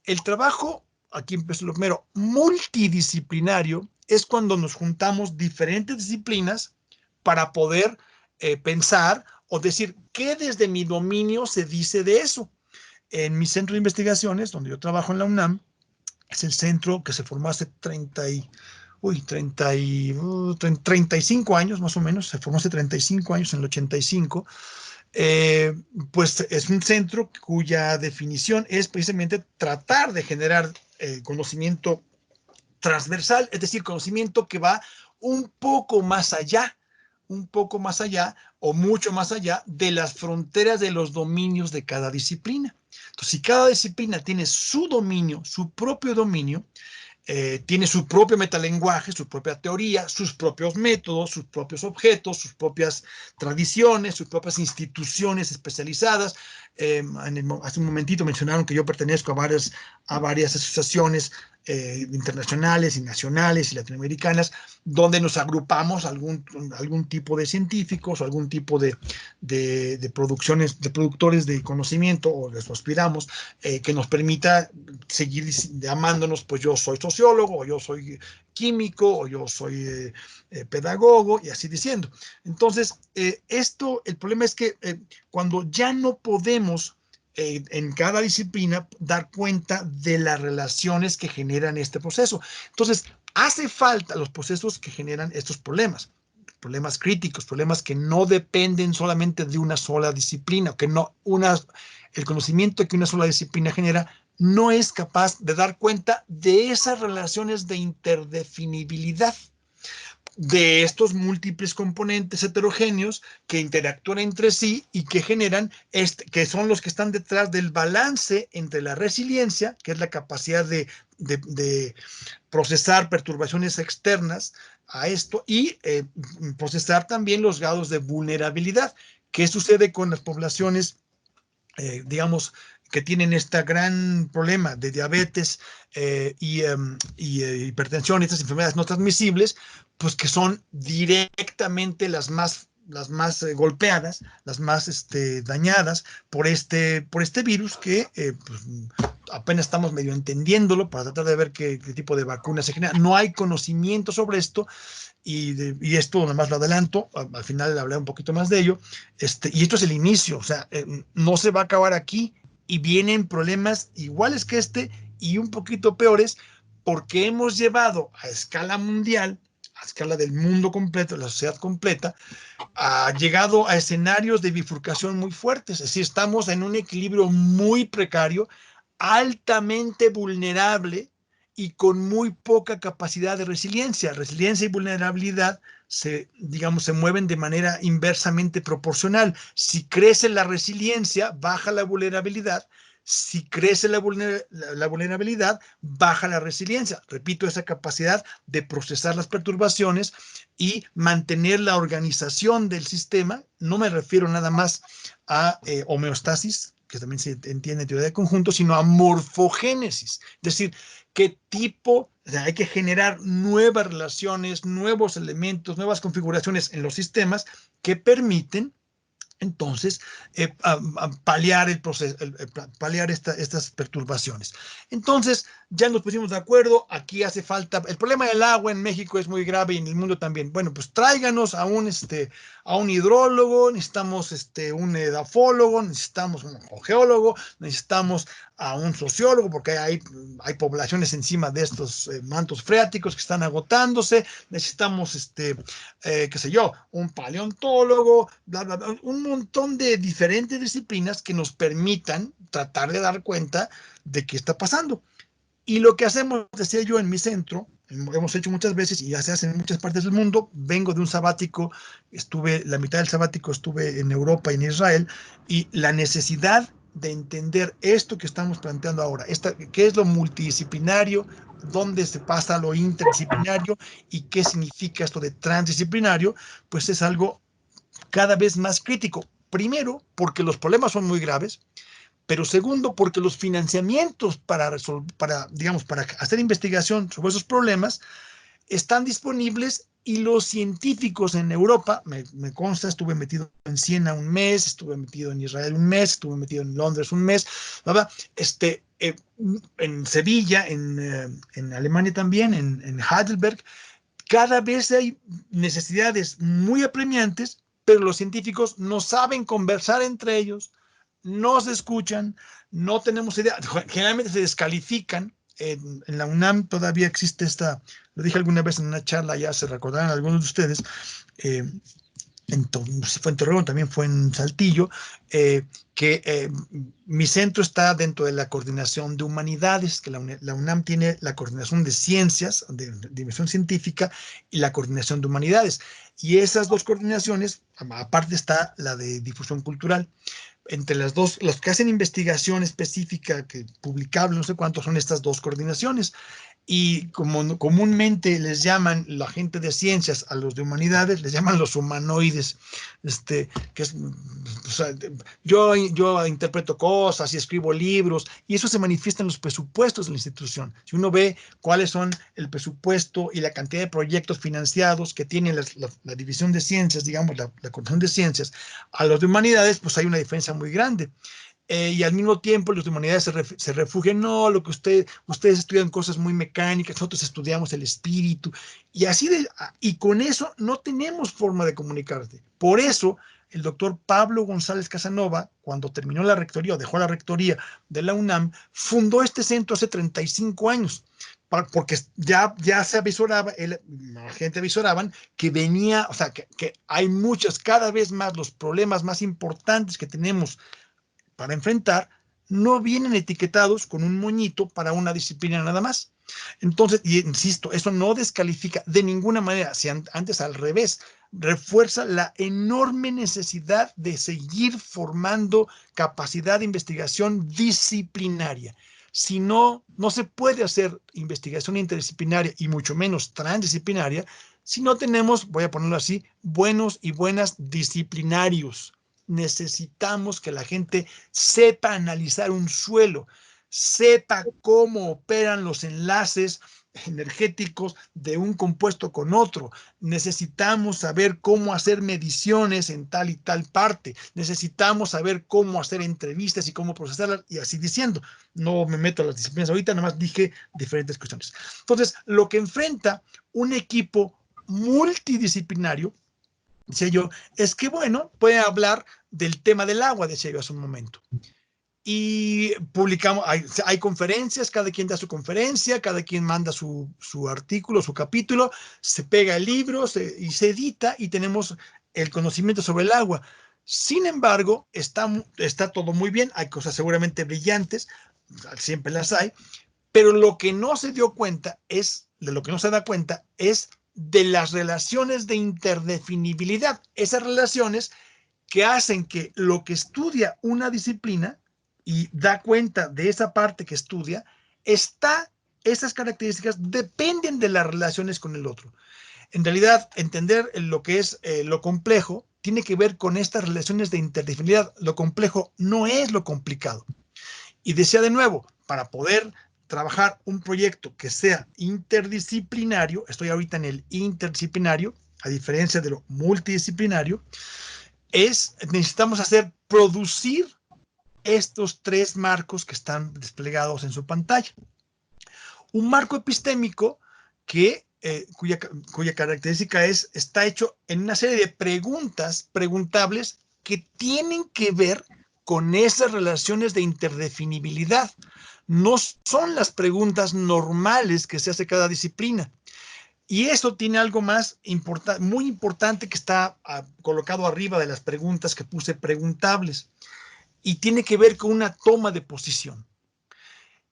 El trabajo, aquí empezó lo primero, multidisciplinario, es cuando nos juntamos diferentes disciplinas para poder pensar o decir qué desde mi dominio se dice de eso. En mi centro de investigaciones, donde yo trabajo en la UNAM, es el centro que se formó hace 35 años más o menos, se formó hace 35 años, en el 85, pues es un centro cuya definición es precisamente tratar de generar conocimiento transversal, es decir, conocimiento que va un poco más allá o mucho más allá de las fronteras de los dominios de cada disciplina. Entonces, si cada disciplina tiene su dominio, su propio dominio, tiene su propio metalenguaje, su propia teoría, sus propios métodos, sus propios objetos, sus propias tradiciones, sus propias instituciones especializadas. Hace un momentito mencionaron que yo pertenezco a varias asociaciones internacionales y nacionales y latinoamericanas, donde nos agrupamos algún tipo de científicos o algún tipo de productores de conocimiento, o les aspiramos, que nos permita seguir llamándonos, pues yo soy sociólogo, o yo soy químico, o yo soy pedagogo, y así diciendo. Entonces, el problema es que cuando ya no podemos en cada disciplina dar cuenta de las relaciones que generan este proceso, entonces hace falta los procesos que generan estos problemas críticos, problemas que no dependen solamente de una sola disciplina, el conocimiento que una sola disciplina genera no es capaz de dar cuenta de esas relaciones de interdefinibilidad, de estos múltiples componentes heterogéneos que interactúan entre sí y que generan, que son los que están detrás del balance entre la resiliencia, que es la capacidad de procesar perturbaciones externas a esto, y procesar también los grados de vulnerabilidad. ¿Qué sucede con las poblaciones, digamos, que tienen este gran problema de diabetes y hipertensión, estas enfermedades no transmisibles, pues que son directamente las más golpeadas, las más dañadas por este virus que pues, apenas estamos medio entendiéndolo para tratar de ver qué tipo de vacuna se genera. No hay conocimiento sobre esto. Y esto nomás lo adelanto, al final hablaré un poquito más de ello, y esto es el inicio, o sea, no se va a acabar aquí y vienen problemas iguales que y un poquito peores porque hemos llevado a escala mundial, a escala del mundo completo, de la sociedad completa, ha llegado a escenarios de bifurcación muy fuertes, es decir, estamos en un equilibrio muy precario, altamente vulnerable y con muy poca capacidad de resiliencia. Resiliencia y vulnerabilidad digamos, se mueven de manera inversamente proporcional. Si crece la resiliencia, baja la vulnerabilidad. Si crece la vulnerabilidad, baja la resiliencia. Repito, esa capacidad de procesar las perturbaciones y mantener la organización del sistema. No me refiero nada más a homeostasis, que también se entiende en teoría de conjunto, sino a morfogénesis. Es decir, qué tipo, o sea, hay que generar nuevas relaciones, nuevos elementos, nuevas configuraciones en los sistemas que permiten entonces paliar el proceso, paliar estas perturbaciones. Entonces, ya nos pusimos de acuerdo, aquí hace falta, el problema del agua en México es muy grave y en el mundo también. Bueno, pues tráiganos a un hidrólogo, necesitamos un edafólogo, necesitamos un geólogo, necesitamos a un sociólogo, porque hay poblaciones encima de estos mantos freáticos que están agotándose, necesitamos, qué sé yo, un paleontólogo, bla, bla, bla, un montón de diferentes disciplinas que nos permitan tratar de dar cuenta de qué está pasando. Y lo que hacemos, decía yo, en mi centro, hemos hecho muchas veces y ya se hace en muchas partes del mundo. Vengo de un sabático, la mitad del sabático estuve en Europa y en Israel, y la necesidad de entender esto que estamos planteando ahora, qué es lo multidisciplinario, dónde se pasa lo interdisciplinario y qué significa esto de transdisciplinario, pues es algo cada vez más crítico. Primero, porque los problemas son muy graves, pero segundo, porque los financiamientos para hacer investigación sobre esos problemas están disponibles y los científicos en Europa, me consta, estuve metido en Siena un mes, estuve metido en Israel un mes, estuve metido en Londres un mes, ¿verdad? En Sevilla, en Alemania también, en Heidelberg, cada vez hay necesidades muy apremiantes, pero los científicos no saben conversar entre ellos, no se escuchan, no tenemos idea, generalmente se descalifican. En la UNAM todavía existe lo dije alguna vez en una charla, ya se recordarán algunos de ustedes, fue en Torreón, también fue en Saltillo, que mi centro está dentro de la coordinación de humanidades, que la UNAM tiene la coordinación de ciencias, de dimensión científica, y la coordinación de humanidades. Y esas dos coordinaciones, aparte está la de difusión cultural. Entre las dos, los que hacen investigación específica, publicable, no sé cuántos, son estas dos coordinaciones. Y como comúnmente les llaman la gente de ciencias a los de humanidades, les llaman los humanoides, que es, o sea, yo interpreto cosas y escribo libros, y eso se manifiesta en los presupuestos de la institución. Si uno ve cuáles son el presupuesto y la cantidad de proyectos financiados que tiene la división de ciencias, digamos, la coordinación de ciencias, a los de humanidades, pues hay una diferencia muy grande. Y al mismo tiempo los de humanidades se refugian, no, lo que ustedes estudian cosas muy mecánicas, nosotros estudiamos el espíritu, y y con eso no tenemos forma de comunicarte. Por eso el doctor Pablo González Casanova, cuando terminó la rectoría o dejó la rectoría de la UNAM, fundó este centro hace 35 años, porque ya se avisoraba, la gente avisoraban que venía, o sea, que hay cada vez más los problemas más importantes que tenemos para enfrentar, no vienen etiquetados con un moñito para una disciplina nada más. Entonces, y insisto, eso no descalifica de ninguna manera, si antes al revés, refuerza la enorme necesidad de seguir formando capacidad de investigación disciplinaria. Si no se puede hacer investigación interdisciplinaria y mucho menos transdisciplinaria si no tenemos, voy a ponerlo así, buenos y buenas disciplinarios. Necesitamos que la gente sepa analizar un suelo, sepa cómo operan los enlaces energéticos de un compuesto con otro. Necesitamos saber cómo hacer mediciones en tal y tal parte. Necesitamos saber cómo hacer entrevistas y cómo procesarlas y así diciendo. No me meto a las disciplinas ahorita, nada más dije diferentes cuestiones. Entonces, lo que enfrenta un equipo multidisciplinario, decía yo, es que, bueno, puede hablar del tema del agua, decía yo hace un momento. Y publicamos, hay conferencias, cada quien da su conferencia, cada quien manda su artículo, su capítulo, se pega el libro y se edita y tenemos el conocimiento sobre el agua. Sin embargo, está todo muy bien, hay cosas seguramente brillantes, siempre las hay, pero lo que no se dio cuenta de lo que no se da cuenta es de las relaciones de interdefinibilidad, esas relaciones que hacen que lo que estudia una disciplina y da cuenta de esa parte que estudia, esas características dependen de las relaciones con el otro. En realidad, entender lo que es lo complejo tiene que ver con estas relaciones de interdefinibilidad. Lo complejo no es lo complicado. Y decía de nuevo, para poder trabajar un proyecto que sea interdisciplinario, estoy ahorita en el interdisciplinario, a diferencia de lo multidisciplinario, necesitamos producir estos tres marcos que están desplegados en su pantalla. Un marco epistémico cuya característica está hecho en una serie de preguntas preguntables que tienen que ver con esas relaciones de interdefinibilidad. No son las preguntas normales que se hace cada disciplina. Y eso tiene algo más muy importante que está colocado arriba de las preguntas que puse preguntables. Y tiene que ver con una toma de posición.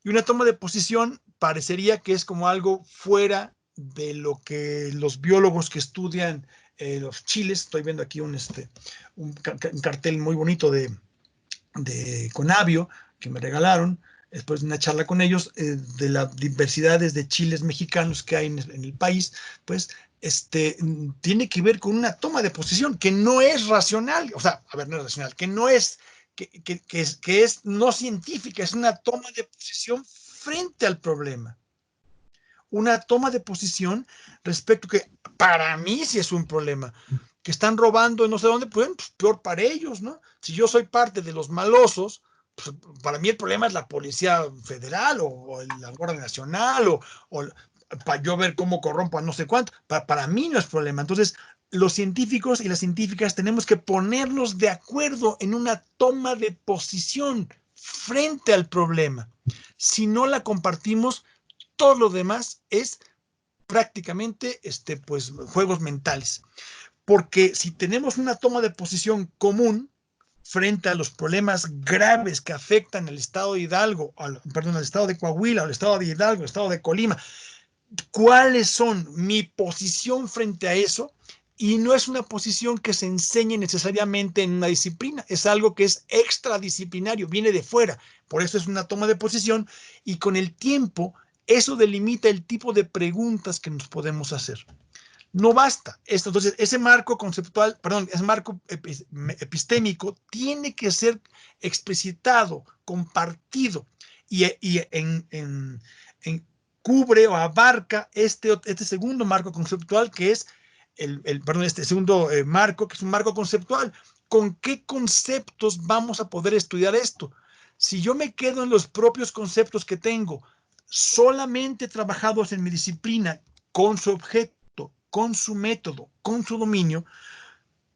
Y una toma de posición parecería que es como algo fuera de lo que los biólogos que estudian los chiles, estoy viendo aquí un cartel muy bonito de Conavio que me regalaron después de una charla con ellos de las diversidades de chiles mexicanos que hay en el país, pues tiene que ver con una toma de posición que no es racional, o sea, a ver, no es racional, que no es, que es no científica, es una toma de posición frente al problema. Una toma de posición respecto que para mí sí es un problema. Que están robando en no sé dónde, pues peor para ellos, ¿no? Si yo soy parte de los malosos, pues para mí el problema es la Policía Federal o la Guardia Nacional o para yo ver cómo corrompo a no sé cuánto. Para mí no es problema. Entonces, los científicos y las científicas tenemos que ponernos de acuerdo en una toma de posición frente al problema. Si no la compartimos, todo lo demás es prácticamente pues, juegos mentales. Porque si tenemos una toma de posición común frente a los problemas graves que afectan al estado de Hidalgo, al estado de Coahuila, al estado de Hidalgo, al estado de Colima, ¿cuáles son mi posición frente a eso? Y no es una posición que se enseñe necesariamente en una disciplina, es algo que es extradisciplinario, viene de fuera. Por eso es una toma de posición y con el tiempo eso delimita el tipo de preguntas que nos podemos hacer. No basta esto, entonces ese marco conceptual, ese marco epistémico tiene que ser explicitado, compartido y cubre o abarca este segundo marco conceptual que es este segundo marco, que es un marco conceptual. ¿Con qué conceptos vamos a poder estudiar esto? Si yo me quedo en los propios conceptos que tengo, solamente trabajados en mi disciplina, con su objeto, con su método, con su dominio,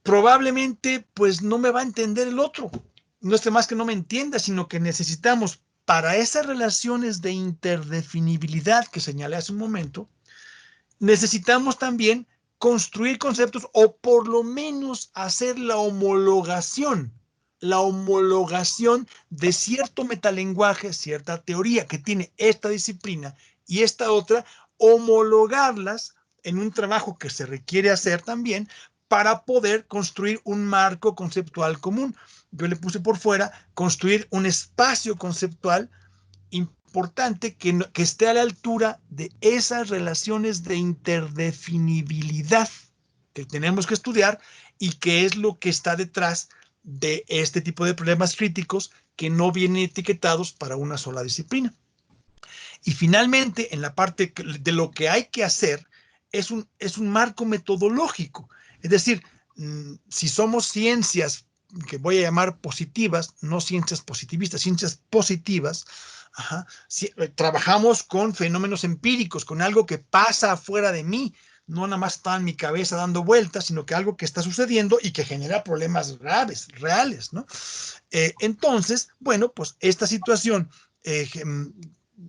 probablemente pues no me va a entender el otro. No es más que no me entienda, sino que necesitamos para esas relaciones de interdefinibilidad que señalé hace un momento, necesitamos también construir conceptos o por lo menos hacer la homologación de cierto metalenguaje, cierta teoría que tiene esta disciplina y esta otra, homologarlas en un trabajo que se requiere hacer también para poder construir un marco conceptual común. Yo le puse por fuera construir un espacio conceptual importante que esté a la altura de esas relaciones de interdefinibilidad que tenemos que estudiar y que es lo que está detrás de este tipo de problemas críticos que no vienen etiquetados para una sola disciplina. Y finalmente, en la parte de lo que hay que hacer, es un marco metodológico. Es decir, si somos ciencias que voy a llamar positivas, no ciencias positivistas, ciencias positivas, trabajamos con fenómenos empíricos, con algo que pasa afuera de mí, no nada más está en mi cabeza dando vueltas, sino que algo que está sucediendo y que genera problemas graves, reales, ¿no? Entonces, bueno, pues esta situación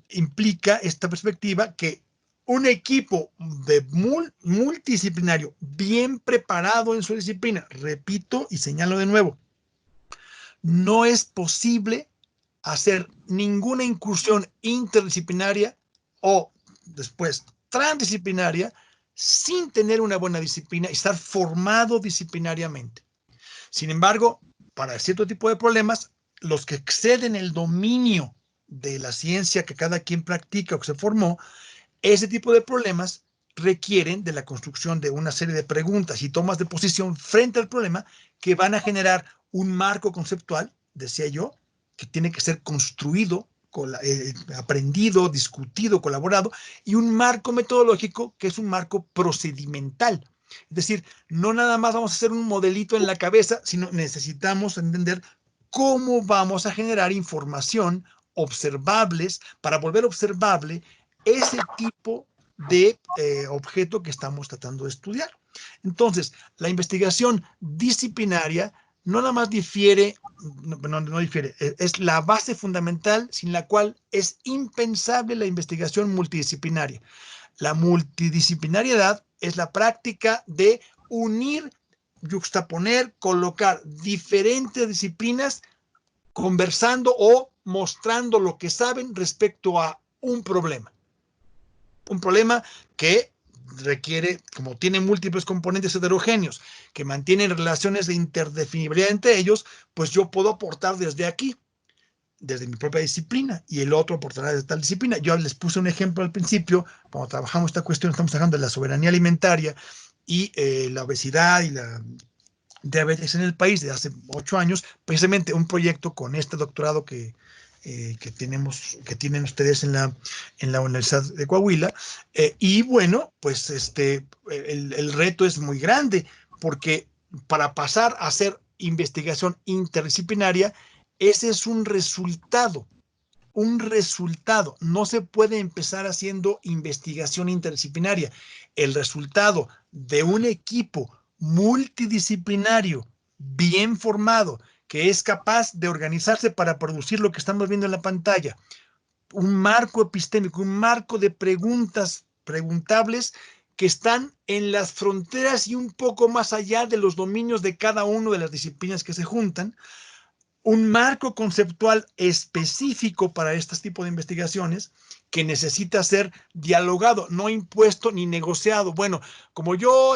implica esta perspectiva que un equipo de multidisciplinario bien preparado en su disciplina, repito y señalo de nuevo, no es posible hacer ninguna incursión interdisciplinaria o después transdisciplinaria sin tener una buena disciplina y estar formado disciplinariamente. Sin embargo, para cierto tipo de problemas, los que exceden el dominio de la ciencia que cada quien practica o que se formó, ese tipo de problemas requieren de la construcción de una serie de preguntas y tomas de posición frente al problema que van a generar un marco conceptual, decía yo, que tiene que ser construido, aprendido, discutido, colaborado, y un marco metodológico que es un marco procedimental. Es decir, no nada más vamos a hacer un modelito en la cabeza, sino necesitamos entender cómo vamos a generar información observables para volver observable ese tipo de objeto que estamos tratando de estudiar. Entonces, la investigación disciplinaria no nada más difiere, no difiere, es la base fundamental sin la cual es impensable la investigación multidisciplinaria. La multidisciplinariedad es la práctica de unir, yuxtaponer, colocar diferentes disciplinas conversando o mostrando lo que saben respecto a un problema. Un problema que requiere, como tiene múltiples componentes heterogéneos, que mantienen relaciones de interdefinibilidad entre ellos, pues yo puedo aportar desde aquí, desde mi propia disciplina, y el otro aportará desde tal disciplina. Yo les puse un ejemplo al principio, cuando trabajamos esta cuestión, estamos hablando de la soberanía alimentaria y la obesidad y la diabetes en el país de hace 8 años, precisamente un proyecto con este doctorado que tienen ustedes en la Universidad de Coahuila, y bueno, pues el reto es muy grande, porque para pasar a hacer investigación interdisciplinaria, ese es un resultado, no se puede empezar haciendo investigación interdisciplinaria. El resultado de un equipo multidisciplinario, bien formado, que es capaz de organizarse para producir lo que estamos viendo en la pantalla, un marco epistémico, un marco de preguntas preguntables que están en las fronteras y un poco más allá de los dominios de cada una de las disciplinas que se juntan, un marco conceptual específico para este tipo de investigaciones que necesita ser dialogado, no impuesto ni negociado. Bueno, como yo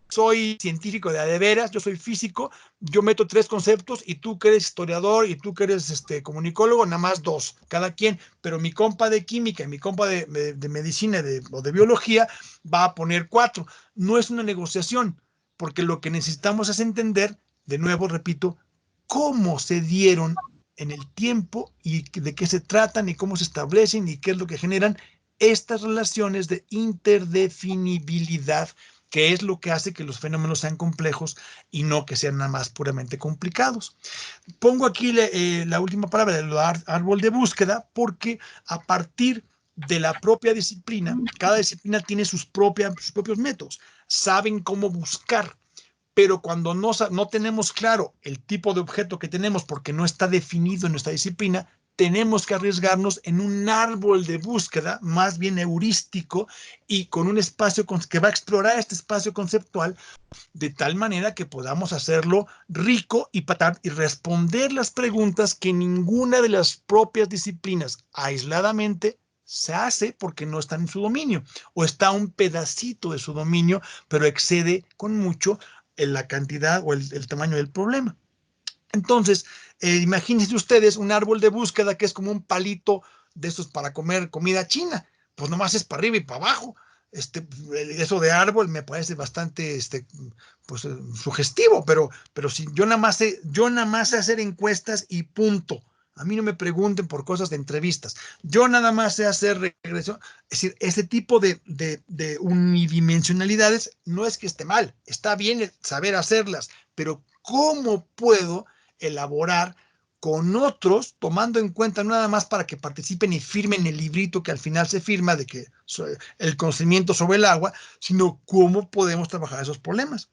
soy científico de veras, yo soy físico, yo meto 3 conceptos y tú que eres historiador y tú que eres comunicólogo, nada más 2, cada quien, pero mi compa de química y mi compa de medicina o de biología va a poner 4. No es una negociación, porque lo que necesitamos es entender, de nuevo, repito, cómo se dieron en el tiempo y de qué se tratan y cómo se establecen y qué es lo que generan estas relaciones de interdefinibilidad, que es lo que hace que los fenómenos sean complejos y no que sean nada más puramente complicados. Pongo aquí la última palabra del árbol de búsqueda porque a partir de la propia disciplina, cada disciplina tiene sus propios métodos, saben cómo buscar. Pero cuando no tenemos claro el tipo de objeto que tenemos porque no está definido en nuestra disciplina, tenemos que arriesgarnos en un árbol de búsqueda más bien heurístico y con un espacio que va a explorar este espacio conceptual de tal manera que podamos hacerlo rico y responder las preguntas que ninguna de las propias disciplinas aisladamente se hace porque no están en su dominio o está un pedacito de su dominio, pero excede con mucho en la cantidad o el tamaño del problema. Entonces, imagínense ustedes un árbol de búsqueda que es como un palito de esos para comer comida china, pues nomás es para arriba y para abajo. Eso de árbol me parece bastante pues, sugestivo, pero si yo nada más sé hacer encuestas y punto. A mí no me pregunten por cosas de entrevistas. Yo nada más sé hacer regresión. Es decir, ese tipo de unidimensionalidades no es que esté mal. Está bien saber hacerlas, pero ¿cómo puedo elaborar con otros, tomando en cuenta no nada más para que participen y firmen el librito que al final se firma de que el conocimiento sobre el agua, sino cómo podemos trabajar esos problemas?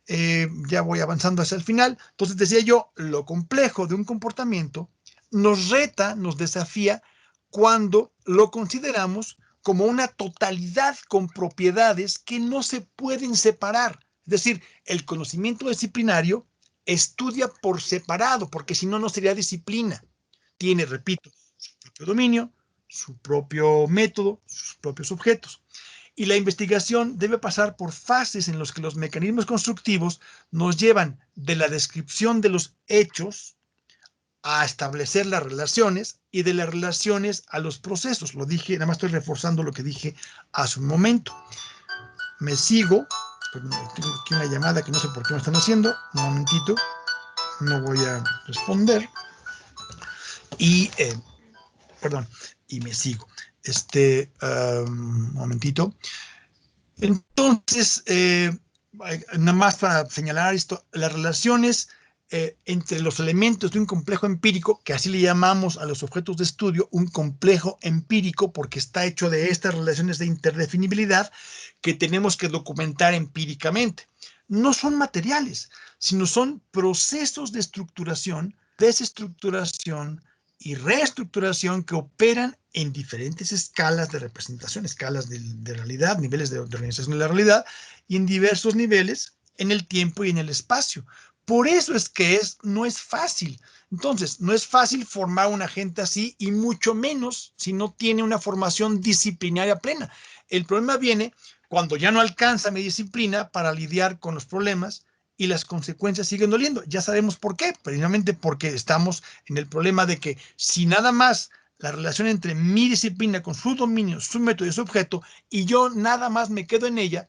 Ya voy avanzando hacia el final. Entonces decía yo, lo complejo de un comportamiento nos reta, nos desafía cuando lo consideramos como una totalidad con propiedades que no se pueden separar. Es decir, el conocimiento disciplinario estudia por separado, porque si no, no sería disciplina. Tiene, repito, su propio dominio, su propio método, sus propios objetos. Y la investigación debe pasar por fases en las que los mecanismos constructivos nos llevan de la descripción de los hechos a establecer las relaciones y de las relaciones a los procesos. Lo dije, nada más estoy reforzando lo que dije hace un momento. Me sigo, pero tengo aquí una llamada que no sé por qué me están haciendo. Un momentito, no voy a responder. Y, perdón, y me sigo. Un momentito. Entonces, nada más para señalar esto, las relaciones entre los elementos de un complejo empírico, que así le llamamos a los objetos de estudio, un complejo empírico, porque está hecho de estas relaciones de interdefinibilidad que tenemos que documentar empíricamente. No son materiales, sino son procesos de estructuración, desestructuración y reestructuración que operan en diferentes escalas de representación, escalas de realidad, niveles de organización de la realidad, y en diversos niveles en el tiempo y en el espacio. Por eso es que no es fácil. Entonces, no es fácil formar un agente así, y mucho menos si no tiene una formación disciplinaria plena. El problema viene cuando ya no alcanza mi disciplina para lidiar con los problemas y las consecuencias siguen doliendo. Ya sabemos por qué, precisamente porque estamos en el problema de que si nada más la relación entre mi disciplina con su dominio, su método y su objeto, y yo nada más me quedo en ella,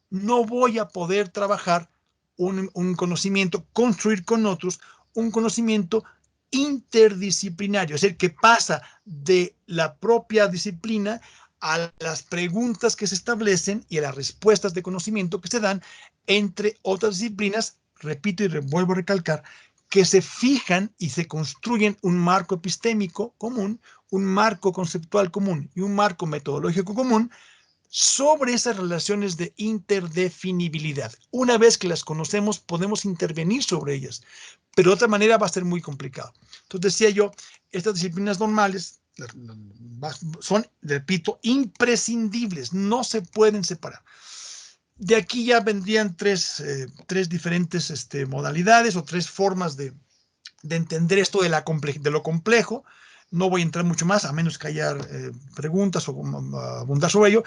no voy a poder trabajar un conocimiento, construir con otros un conocimiento interdisciplinario, es decir, que pasa de la propia disciplina a las preguntas que se establecen y a las respuestas de conocimiento que se dan entre otras disciplinas, repito y vuelvo a recalcar, que se fijan y se construyen un marco epistémico común, un marco conceptual común y un marco metodológico común sobre esas relaciones de interdefinibilidad. Una vez que las conocemos, podemos intervenir sobre ellas, pero de otra manera va a ser muy complicado. Entonces decía yo, estas disciplinas normales son, repito, imprescindibles, no se pueden separar. De aquí ya vendrían tres diferentes modalidades o tres formas de entender esto de lo complejo. No voy a entrar mucho más, a menos que haya preguntas o abundar sobre ello.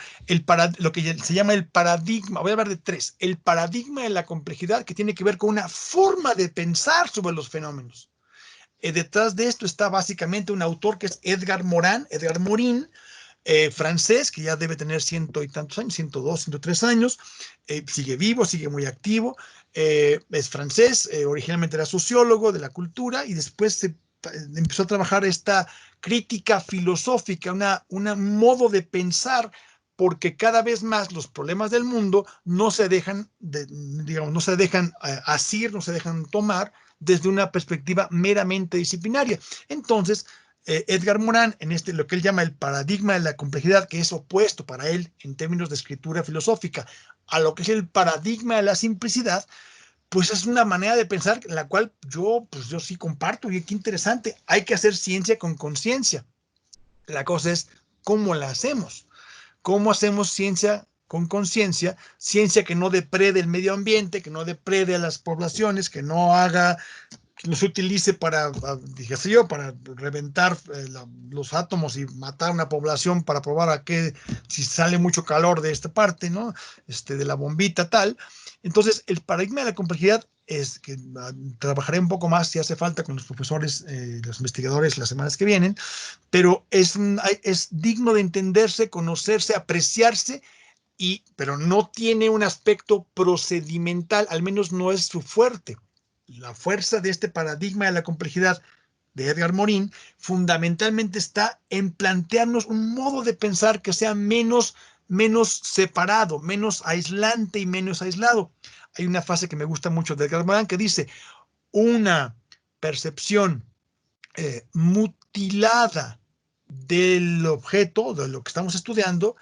Lo que se llama el paradigma, voy a hablar de tres. El paradigma de la complejidad, que tiene que ver con una forma de pensar sobre los fenómenos. Detrás de esto está básicamente un autor que es Edgar Morin, francés, que ya debe tener ciento y tantos años, 102, 103 años, sigue vivo, sigue muy activo, es francés, originalmente era sociólogo de la cultura y después empezó a trabajar esta crítica filosófica, un modo de pensar, porque cada vez más los problemas del mundo no se dejan, no se dejan asir, no se dejan tomar desde una perspectiva meramente disciplinaria. Entonces, Edgar Morin, en lo que él llama el paradigma de la complejidad, que es opuesto para él en términos de escritura filosófica a lo que es el paradigma de la simplicidad, pues es una manera de pensar en la cual yo sí comparto, y qué interesante. Hay que hacer ciencia con conciencia. La cosa es cómo la hacemos. ¿Cómo hacemos ciencia con conciencia? Ciencia que no deprede el medio ambiente, que no deprede a las poblaciones, que no se utilice para reventar los átomos y matar una población para probar si sale mucho calor de esta parte, ¿no? De la bombita tal. Entonces, el paradigma de la complejidad es que trabajaré un poco más si hace falta con los profesores, los investigadores las semanas que vienen, pero es digno de entenderse, conocerse, apreciarse, pero no tiene un aspecto procedimental, al menos no es su fuerte. La fuerza de este paradigma de la complejidad de Edgar Morin, fundamentalmente está en plantearnos un modo de pensar que sea menos separado, menos aislante y menos aislado. Hay una frase que me gusta mucho de Edgar Morin que dice: una percepción mutilada del objeto, de lo que estamos estudiando,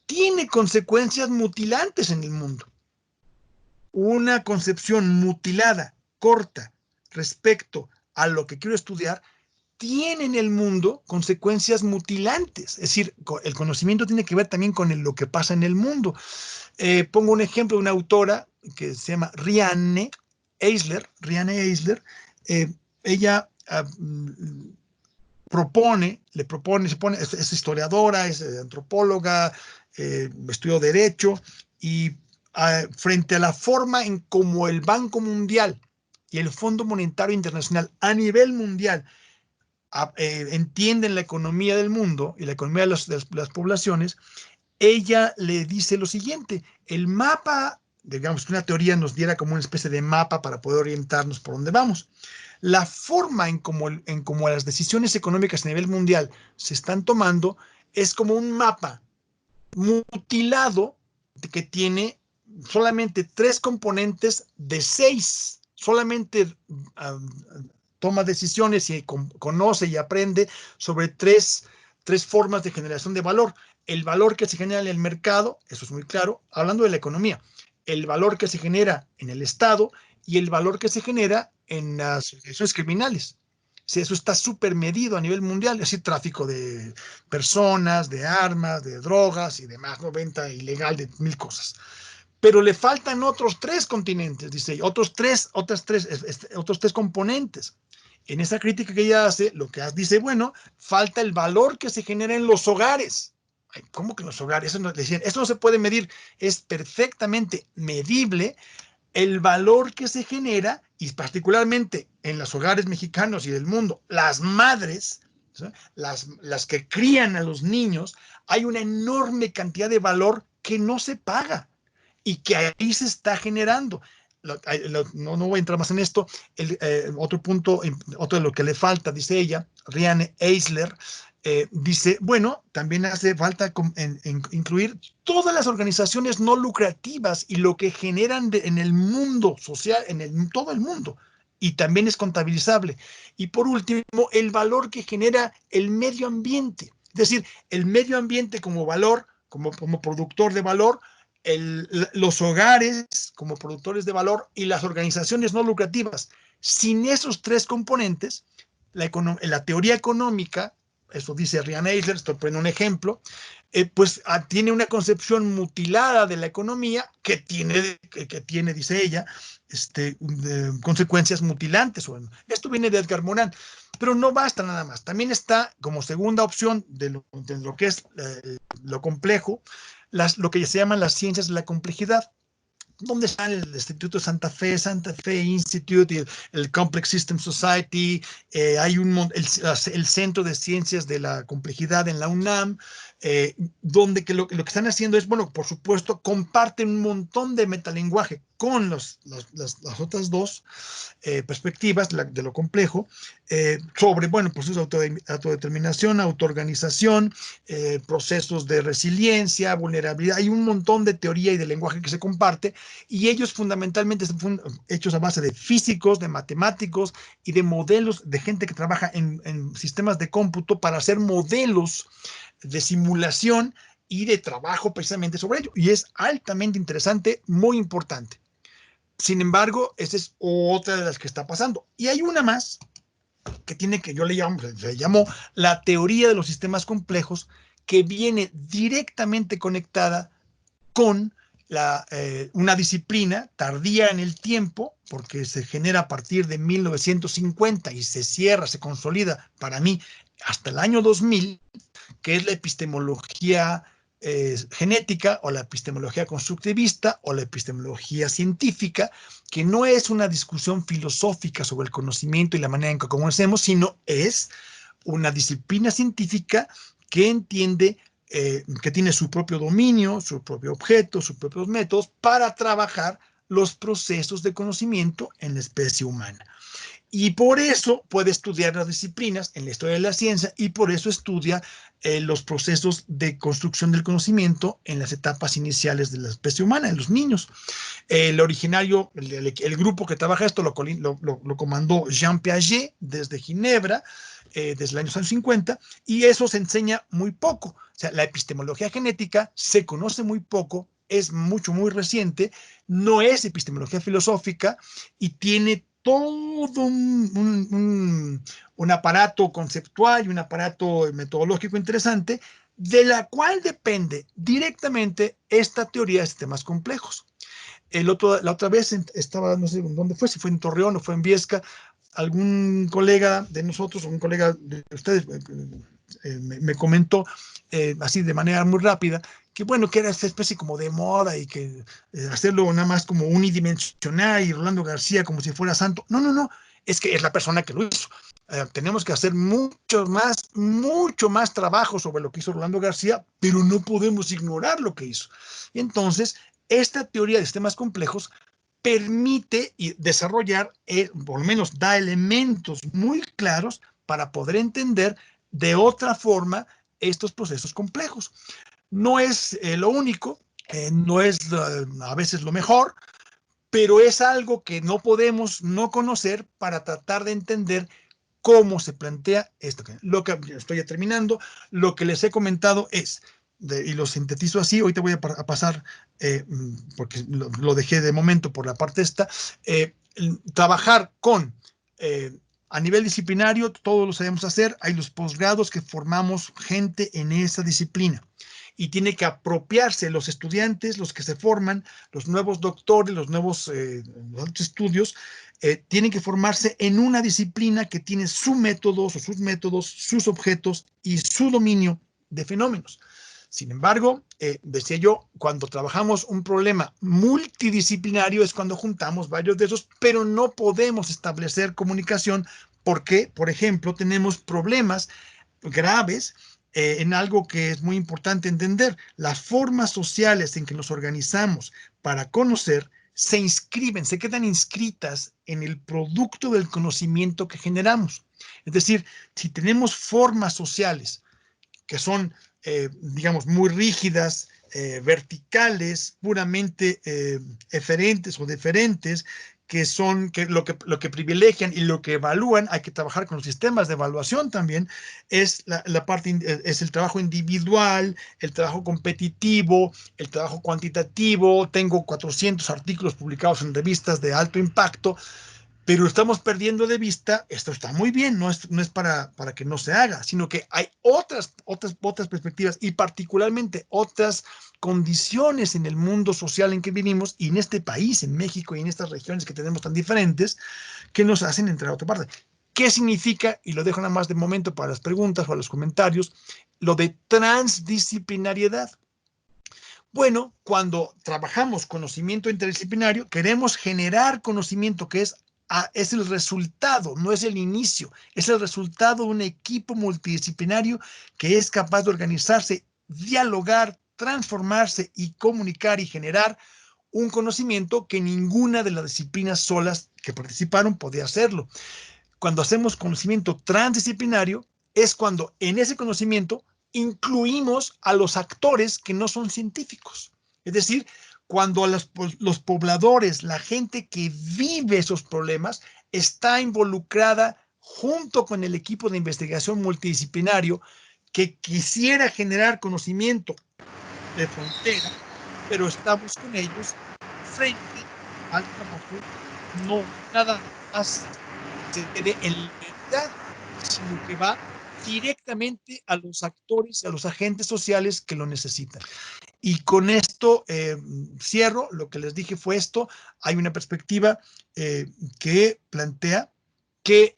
tiene consecuencias mutilantes en el mundo. Una concepción mutilada, corta, respecto a lo que quiero estudiar, tiene en el mundo consecuencias mutilantes. Es decir, el conocimiento tiene que ver también con lo que pasa en el mundo. Pongo un ejemplo de una autora que se llama Riane Eisler. Ella es historiadora, es antropóloga, estudió Derecho, y frente a la forma en cómo el Banco Mundial y el Fondo Monetario Internacional a nivel mundial entienden la economía del mundo y la economía de las poblaciones, ella le dice lo siguiente: el mapa, digamos que una teoría nos diera como una especie de mapa para poder orientarnos por dónde vamos. La forma en cómo las decisiones económicas a nivel mundial se están tomando es como un mapa mutilado que tiene solamente 3 componentes de 6. Solamente toma decisiones y conoce y aprende sobre tres formas de generación de valor. El valor que se genera en el mercado, eso es muy claro, hablando de la economía. El valor que se genera en el Estado y el valor que se genera en las organizaciones criminales. Sí, eso está súper medido a nivel mundial, es decir, tráfico de personas, de armas, de drogas y demás, ¿no? Venta ilegal de 1000 cosas. Pero le faltan otros 3 continentes, dice ella, otros tres componentes. En esa crítica que ella hace, lo que dice, bueno, falta el valor que se genera en los hogares. Ay, ¿cómo que en los hogares? Eso no se puede medir, es perfectamente medible el valor que se genera, y particularmente en los hogares mexicanos y del mundo, las madres, ¿sí? las que crían a los niños, hay una enorme cantidad de valor que no se paga y que ahí se está generando. No voy a entrar más en esto. Otro punto, otro de lo que le falta, dice ella, Riane Eisler, dice, bueno, también hace falta incluir todas las organizaciones no lucrativas y lo que generan en el mundo social, todo el mundo, y también es contabilizable. Y por último, el valor que genera el medio ambiente, es decir, el medio ambiente como valor, como productor de valor, los hogares como productores de valor y las organizaciones no lucrativas. Sin esos 3 componentes, la teoría económica, eso dice Riane Eisler, estoy poniendo un ejemplo, pues tiene una concepción mutilada de la economía que tiene, dice ella, consecuencias mutilantes. Bueno, esto viene de Edgar Morin, pero no basta nada más. También está como segunda opción de lo que es lo complejo, lo que se llaman las ciencias de la complejidad, donde están el Instituto Santa Fe Institute, y el Complex System Society, hay el Centro de Ciencias de la Complejidad en la UNAM, donde lo que están haciendo es, bueno, por supuesto, comparten un montón de metalenguaje con las otras 2 perspectivas de lo complejo, sobre, bueno, procesos de autodeterminación, autoorganización, procesos de resiliencia, vulnerabilidad. Hay un montón de teoría y de lenguaje que se comparte, y ellos fundamentalmente están hechos a base de físicos, de matemáticos y de modelos de gente que trabaja en sistemas de cómputo para hacer modelos de simulación y de trabajo precisamente sobre ello. Y es altamente interesante, muy importante. Sin embargo, esa es otra de las que está pasando. Y hay una más que yo le llamo la teoría de los sistemas complejos, que viene directamente conectada con una disciplina tardía en el tiempo, porque se genera a partir de 1950 y se consolida para mí hasta el año 2000, que es la epistemología genética, o la epistemología constructivista, o la epistemología científica, que no es una discusión filosófica sobre el conocimiento y la manera en que conocemos, sino es una disciplina científica que entiende que tiene su propio dominio, su propio objeto, sus propios métodos para trabajar los procesos de conocimiento en la especie humana. Y por eso puede estudiar las disciplinas en la historia de la ciencia y por eso estudia los procesos de construcción del conocimiento en las etapas iniciales de la especie humana, en los niños. El originario, el grupo que trabaja esto lo comandó Jean Piaget desde Ginebra, desde los años 50, y eso se enseña muy poco. O sea, la epistemología genética se conoce muy poco, es muy reciente, no es epistemología filosófica y tiene todo un aparato conceptual y un aparato metodológico interesante, de la cual depende directamente esta teoría de sistemas complejos. La otra vez estaba, no sé dónde fue, si fue en Torreón o fue en Viesca, algún colega de nosotros, o un colega de ustedes, me comentó así de manera muy rápida, que bueno, que era esta especie como de moda y que hacerlo nada más como unidimensional y Rolando García como si fuera santo. No, no, no, es que es la persona que lo hizo. Tenemos que hacer mucho más trabajo sobre lo que hizo Rolando García, pero no podemos ignorar lo que hizo. Y entonces, esta teoría de sistemas complejos permite desarrollar, por lo menos da elementos muy claros para poder entender de otra forma estos procesos complejos. No es lo único, no es a veces lo mejor, pero es algo que no podemos no conocer para tratar de entender cómo se plantea esto. Lo que estoy ya terminando, lo que les he comentado es, y lo sintetizo así, ahorita voy a pasar, porque lo dejé de momento por la parte esta, trabajar con, a nivel disciplinario, todos lo sabemos hacer, hay los posgrados que formamos gente en esa disciplina. Y tiene que apropiarse los estudiantes, los que se forman, los nuevos doctores, los nuevos estudios, tienen que formarse en una disciplina que tiene sus métodos, sus objetos y su dominio de fenómenos. Sin embargo, decía yo, cuando trabajamos un problema multidisciplinario es cuando juntamos varios de esos, pero no podemos establecer comunicación porque, por ejemplo, tenemos problemas graves en algo que es muy importante entender. Las formas sociales en que nos organizamos para conocer se inscriben, se quedan inscritas en el producto del conocimiento que generamos. Es decir, si tenemos formas sociales que son, digamos, muy rígidas, verticales, puramente eferentes o deferentes, que son lo que privilegian y lo que evalúan, hay que trabajar con los sistemas de evaluación también, es es el trabajo individual, el trabajo competitivo, el trabajo cuantitativo. Tengo 400 artículos publicados en revistas de alto impacto, pero estamos perdiendo de vista, esto está muy bien, no es para que no se haga, sino que hay otras perspectivas y particularmente otras condiciones en el mundo social en que vivimos y en este país, en México y en estas regiones que tenemos tan diferentes, que nos hacen entrar a otra parte. ¿Qué significa? Y lo dejo nada más de momento para las preguntas o a los comentarios, lo de transdisciplinariedad. Bueno, cuando trabajamos conocimiento interdisciplinario, queremos generar conocimiento que es el resultado, no es el inicio, es el resultado de un equipo multidisciplinario que es capaz de organizarse, dialogar, transformarse y comunicar y generar un conocimiento que ninguna de las disciplinas solas que participaron podía hacerlo. Cuando hacemos conocimiento transdisciplinario, es cuando en ese conocimiento incluimos a los actores que no son científicos. Es decir, cuando los pobladores, la gente que vive esos problemas, está involucrada junto con el equipo de investigación multidisciplinario que quisiera generar conocimiento de frontera, pero estamos con ellos frente al trabajo, no nada más se quede en libertad, sino que va directamente a los actores, a los agentes sociales que lo necesitan. Y con esto cierro, lo que les dije fue esto, hay una perspectiva que plantea que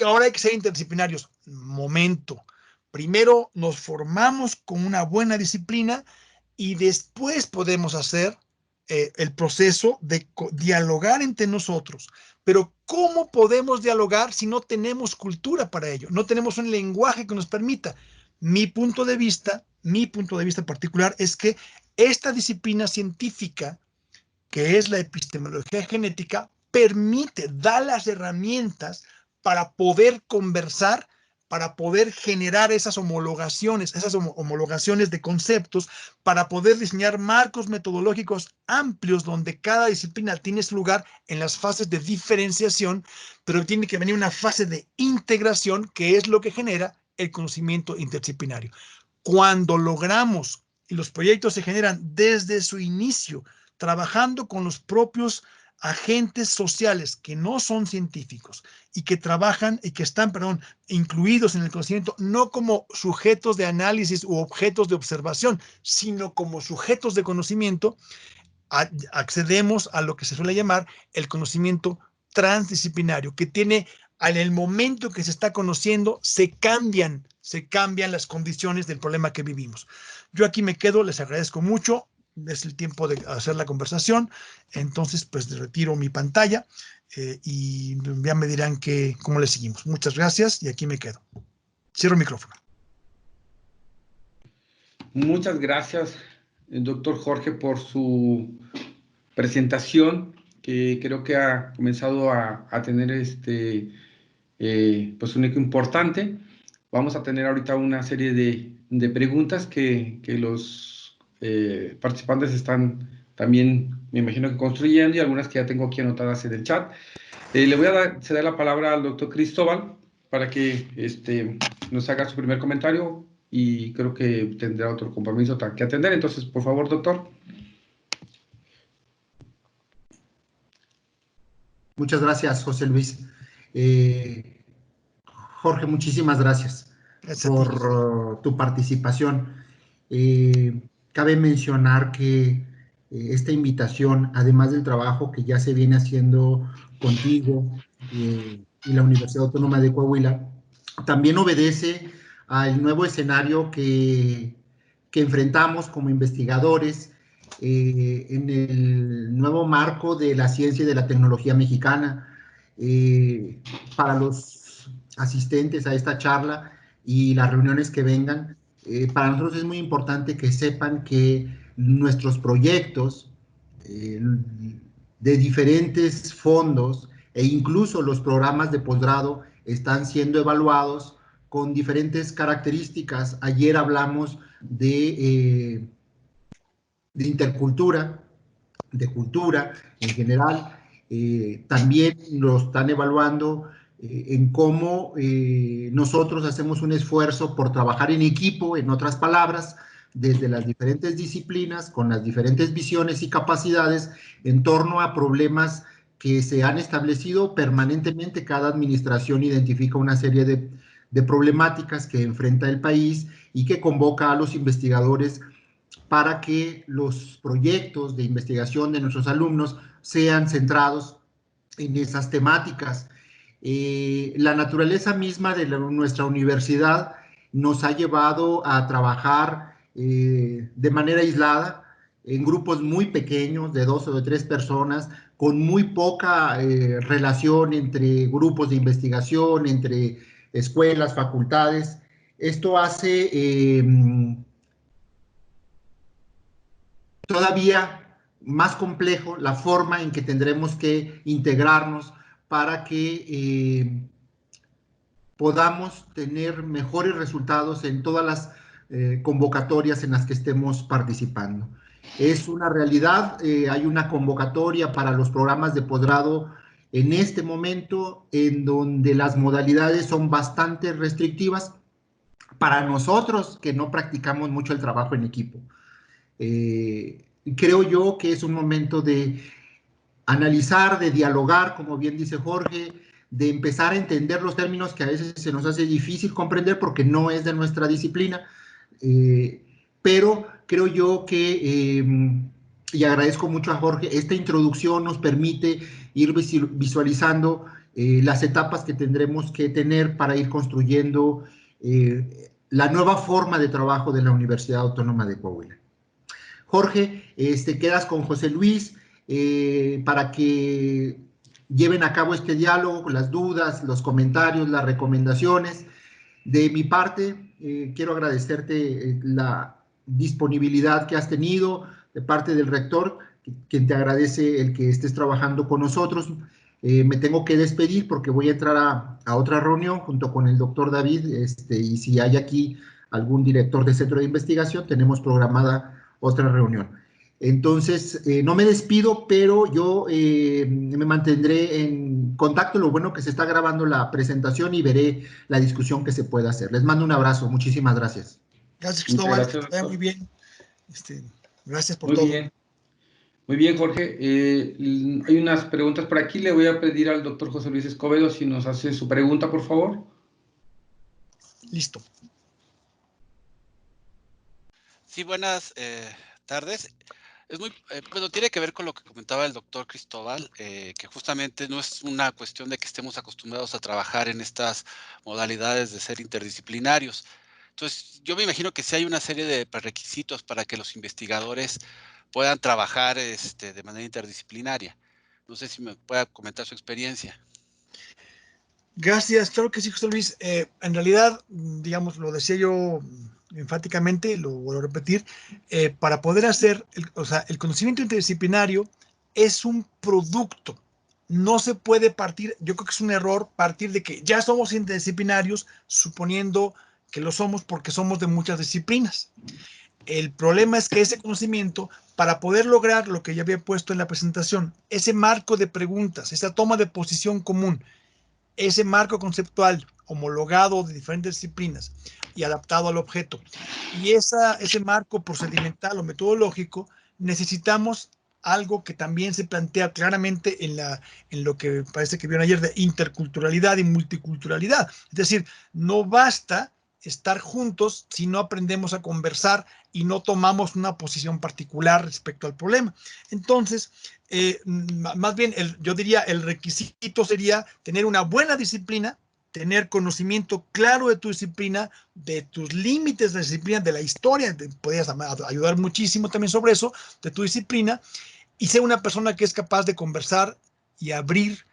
ahora hay que ser interdisciplinarios. Momento, primero nos formamos con una buena disciplina y después podemos hacer el proceso de dialogar entre nosotros. Pero ¿cómo podemos dialogar si no tenemos cultura para ello? No tenemos un lenguaje que nos permita. Mi punto de vista particular es que esta disciplina científica, que es la epistemología genética, permite, da las herramientas para poder conversar, para poder generar esas homologaciones de conceptos, para poder diseñar marcos metodológicos amplios donde cada disciplina tiene su lugar en las fases de diferenciación, pero tiene que venir una fase de integración que es lo que genera el conocimiento interdisciplinario. Cuando logramos y los proyectos se generan desde su inicio, trabajando con los propios agentes sociales que no son científicos y que trabajan y que están, incluidos en el conocimiento, no como sujetos de análisis u objetos de observación, sino como sujetos de conocimiento, accedemos a lo que se suele llamar el conocimiento transdisciplinario, que tiene, en el momento que se está conociendo, se cambian las condiciones del problema que vivimos. Yo aquí me quedo, les agradezco mucho. Es el tiempo de hacer la conversación, entonces pues retiro mi pantalla y ya me dirán cómo le seguimos. Muchas gracias y aquí me quedo. Cierro el micrófono. Muchas gracias, doctor Jorge, por su presentación, que creo que ha comenzado a tener pues un eco importante. Vamos a tener ahorita una serie de preguntas que los participantes están también, me imagino que construyendo, y algunas que ya tengo aquí anotadas en el chat. Le voy a ceder la palabra al doctor Cristóbal para que nos haga su primer comentario, y creo que tendrá otro compromiso que atender. Entonces, por favor, doctor. Muchas gracias, José Luis. Jorge, muchísimas gracias por tu participación. Cabe mencionar que esta invitación, además del trabajo que ya se viene haciendo contigo y la Universidad Autónoma de Coahuila, también obedece al nuevo escenario que enfrentamos como investigadores en el nuevo marco de la ciencia y de la tecnología mexicana. Para los asistentes a esta charla y las reuniones que vengan, para nosotros es muy importante que sepan que nuestros proyectos de diferentes fondos e incluso los programas de posgrado están siendo evaluados con diferentes características. Ayer hablamos de intercultura, de cultura en general. También lo están evaluando en cómo nosotros hacemos un esfuerzo por trabajar en equipo, en otras palabras, desde las diferentes disciplinas, con las diferentes visiones y capacidades en torno a problemas que se han establecido permanentemente. Cada administración identifica una serie de problemáticas que enfrenta el país y que convoca a los investigadores para que los proyectos de investigación de nuestros alumnos sean centrados en esas temáticas. La naturaleza misma de nuestra universidad nos ha llevado a trabajar de manera aislada, en grupos muy pequeños, de 2 o de 3 personas, con muy poca relación entre grupos de investigación, entre escuelas, facultades. Esto hace todavía más complejo la forma en que tendremos que integrarnos para que podamos tener mejores resultados en todas las convocatorias en las que estemos participando. Es una realidad, hay una convocatoria para los programas de posgrado en este momento en donde las modalidades son bastante restrictivas para nosotros que no practicamos mucho el trabajo en equipo. Creo yo que es un momento de analizar, de dialogar, como bien dice Jorge, de empezar a entender los términos que a veces se nos hace difícil comprender porque no es de nuestra disciplina, pero creo yo que, y agradezco mucho a Jorge, esta introducción nos permite ir visualizando las etapas que tendremos que tener para ir construyendo la nueva forma de trabajo de la Universidad Autónoma de Coahuila. Jorge, quedas con José Luis para que lleven a cabo este diálogo, las dudas, los comentarios, las recomendaciones. De mi parte, quiero agradecerte la disponibilidad que has tenido de parte del rector, quien te agradece el que estés trabajando con nosotros. Me tengo que despedir porque voy a entrar a otra reunión junto con el doctor David, y si hay aquí algún director de centro de investigación, tenemos programada otra reunión. Entonces, no me despido, pero yo me mantendré en contacto. Lo bueno que se está grabando la presentación y veré la discusión que se pueda hacer. Les mando un abrazo. Muchísimas gracias. Gracias, Muchas Cristóbal. gracias, Que vaya doctor. muy bien. Gracias por Muy todo. bien. Muy bien, Jorge. Hay unas preguntas por aquí. Le voy a pedir al doctor José Luis Escobedo si nos hace su pregunta, por favor. Listo. Sí, buenas tardes. Bueno, tiene que ver con lo que comentaba el doctor Cristóbal, que justamente no es una cuestión de que estemos acostumbrados a trabajar en estas modalidades de ser interdisciplinarios. Entonces, yo me imagino que sí hay una serie de prerequisitos para que los investigadores puedan trabajar de manera interdisciplinaria. No sé si me pueda comentar su experiencia. Gracias, claro que sí, José Luis. En realidad, digamos, lo decía yo enfáticamente, lo vuelvo a repetir, para poder hacer, el conocimiento interdisciplinario es un producto. No se puede partir, yo creo que es un error partir de que ya somos interdisciplinarios, suponiendo que lo somos porque somos de muchas disciplinas. El problema es que ese conocimiento, para poder lograr lo que ya había puesto en la presentación, ese marco de preguntas, esa toma de posición común, ese marco conceptual homologado de diferentes disciplinas y adaptado al objeto, y ese marco procedimental o metodológico, necesitamos algo que también se plantea claramente en lo que parece que vieron ayer de interculturalidad y multiculturalidad. Es decir, no basta estar juntos si no aprendemos a conversar y no tomamos una posición particular respecto al problema. Entonces, más bien, yo diría, el requisito sería tener una buena disciplina, tener conocimiento claro de tu disciplina, de tus límites de disciplina, de la historia, podrías ayudar muchísimo también sobre eso, de tu disciplina, y ser una persona que es capaz de conversar y abrir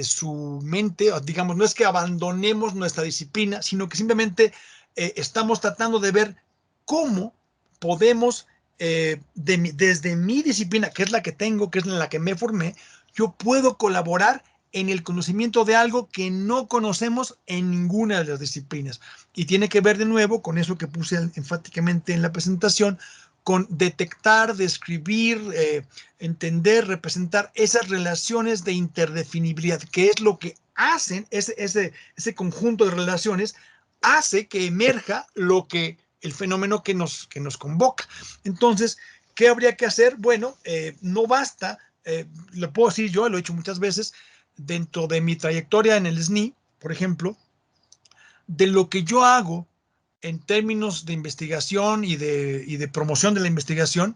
su mente. Digamos, no es que abandonemos nuestra disciplina, sino que simplemente estamos tratando de ver cómo podemos, desde mi disciplina, que es la que tengo, que es en la que me formé, yo puedo colaborar en el conocimiento de algo que no conocemos en ninguna de las disciplinas. Y tiene que ver de nuevo con eso que puse enfáticamente en la presentación, con detectar, describir, entender, representar esas relaciones de interdefinibilidad, que es lo que hacen, ese conjunto de relaciones hace que emerja el fenómeno que nos convoca. Entonces, ¿qué habría que hacer? Bueno, no basta, lo puedo decir yo, lo he hecho muchas veces, dentro de mi trayectoria en el SNI, por ejemplo, de lo que yo hago en términos de investigación y de promoción de la investigación,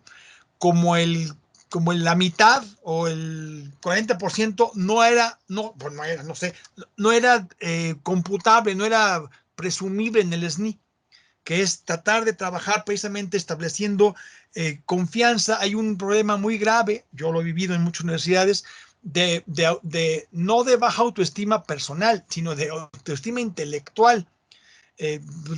como la mitad o el 40% no era computable, no era presumible en el SNI, que es tratar de trabajar precisamente estableciendo confianza. Hay un problema muy grave, yo lo he vivido en muchas universidades, no de baja autoestima personal, sino de autoestima intelectual.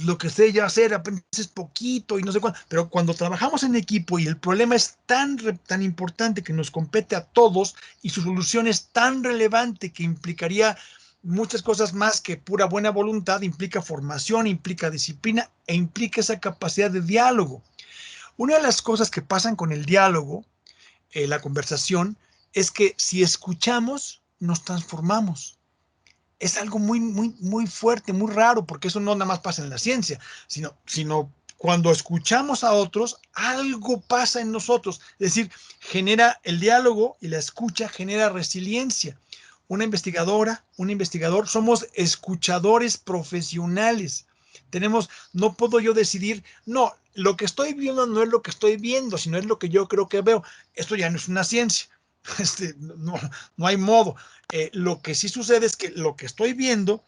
Lo que sé ya hacer, aprendes poquito y no sé cuánto, pero cuando trabajamos en equipo y el problema es tan importante que nos compete a todos y su solución es tan relevante que implicaría muchas cosas más que pura buena voluntad, implica formación, implica disciplina e implica esa capacidad de diálogo. Una de las cosas que pasan con el diálogo, la conversación, es que si escuchamos, nos transformamos. Es algo muy, muy, muy fuerte, muy raro, porque eso no nada más pasa en la ciencia, sino cuando escuchamos a otros, algo pasa en nosotros. Es decir, genera el diálogo y la escucha genera resiliencia. Una investigadora, un investigador, somos escuchadores profesionales. No puedo yo decidir, no, lo que estoy viendo no es lo que estoy viendo, sino es lo que yo creo que veo. Esto ya no es una ciencia. No hay modo. Lo que sí sucede es que lo que estoy viendo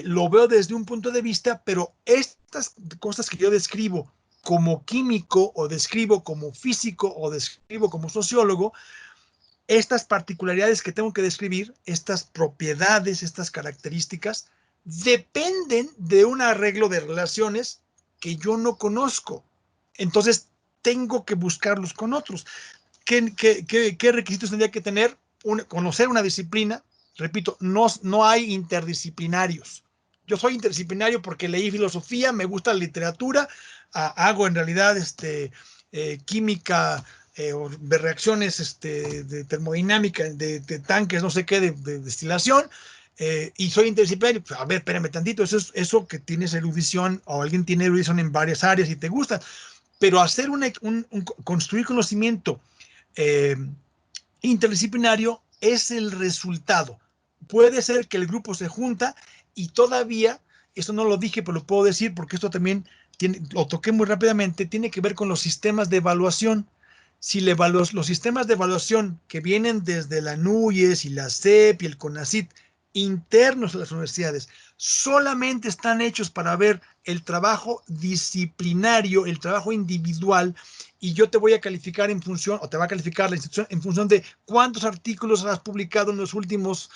lo veo desde un punto de vista, pero estas cosas que yo describo como químico o describo como físico o describo como sociólogo, estas particularidades que tengo que describir, estas propiedades, estas características, dependen de un arreglo de relaciones que yo no conozco. Entonces, tengo que buscarlos con otros. ¿Qué requisitos tendría que tener? Conocer una disciplina, repito, no hay interdisciplinarios. Yo soy interdisciplinario porque leí filosofía, me gusta la literatura, hago en realidad química de reacciones de termodinámica, de tanques, no sé qué, de destilación, y soy interdisciplinario. Pues, a ver, espérame tantito, eso que tienes erudición o alguien tiene erudición en varias áreas y te gusta, pero hacer construir conocimiento interdisciplinario es el resultado. Puede ser que el grupo se junta y todavía, eso no lo dije, pero lo puedo decir porque esto también lo toqué muy rápidamente, tiene que ver con los sistemas de evaluación. Si los sistemas de evaluación que vienen desde la NUYES y la SEP y el CONACYT internos a las universidades solamente están hechos para ver el trabajo disciplinario, el trabajo individual, y yo te voy a calificar en función, o te va a calificar la institución en función de cuántos artículos has publicado en los últimos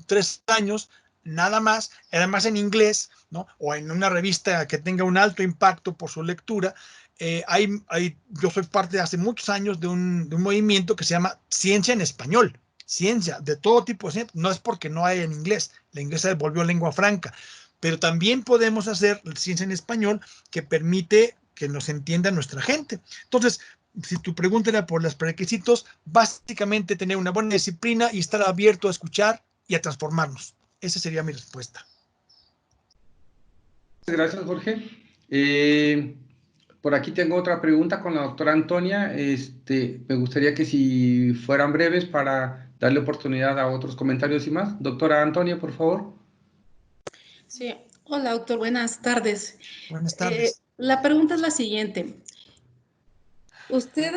3 años, nada más, además en inglés, ¿no? O en una revista que tenga un alto impacto por su lectura. Yo soy parte de hace muchos años de un movimiento que se llama Ciencia en Español. Ciencia, de todo tipo de ciencia, no es porque no hay en inglés, la inglés se volvió lengua franca, pero también podemos hacer ciencia en español que permite que nos entienda nuestra gente. Entonces, si tu pregunta era por los prerequisitos, básicamente tener una buena disciplina y estar abierto a escuchar y a transformarnos. Esa sería mi respuesta. Gracias, Jorge. Por aquí tengo otra pregunta con la doctora Antonia. Me gustaría que si fueran breves para darle oportunidad a otros comentarios y más. Doctora Antonia, por favor. Sí, hola doctor, buenas tardes. Buenas tardes. La pregunta es la siguiente. Usted,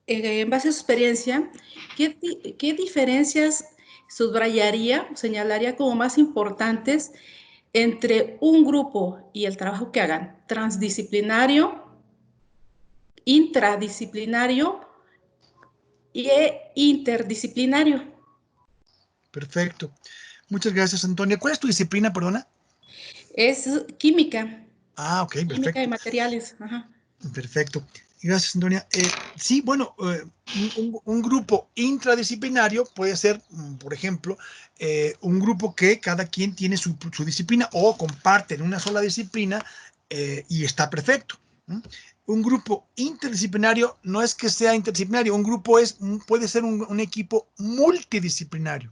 en base a su experiencia, ¿qué diferencias subrayaría, señalaría como más importantes entre un grupo y el trabajo que hagan? Transdisciplinario, intradisciplinario e interdisciplinario. Perfecto. Muchas gracias, Antonia. ¿Cuál es tu disciplina, perdona? Es química. Ah, ok, perfecto. Química y materiales. Ajá. Perfecto. Gracias, Antonia. Sí, bueno, un grupo intradisciplinario puede ser, por ejemplo, un grupo que cada quien tiene su disciplina o comparten una sola disciplina y está perfecto. Un grupo interdisciplinario no es que sea interdisciplinario, un grupo puede ser un equipo multidisciplinario.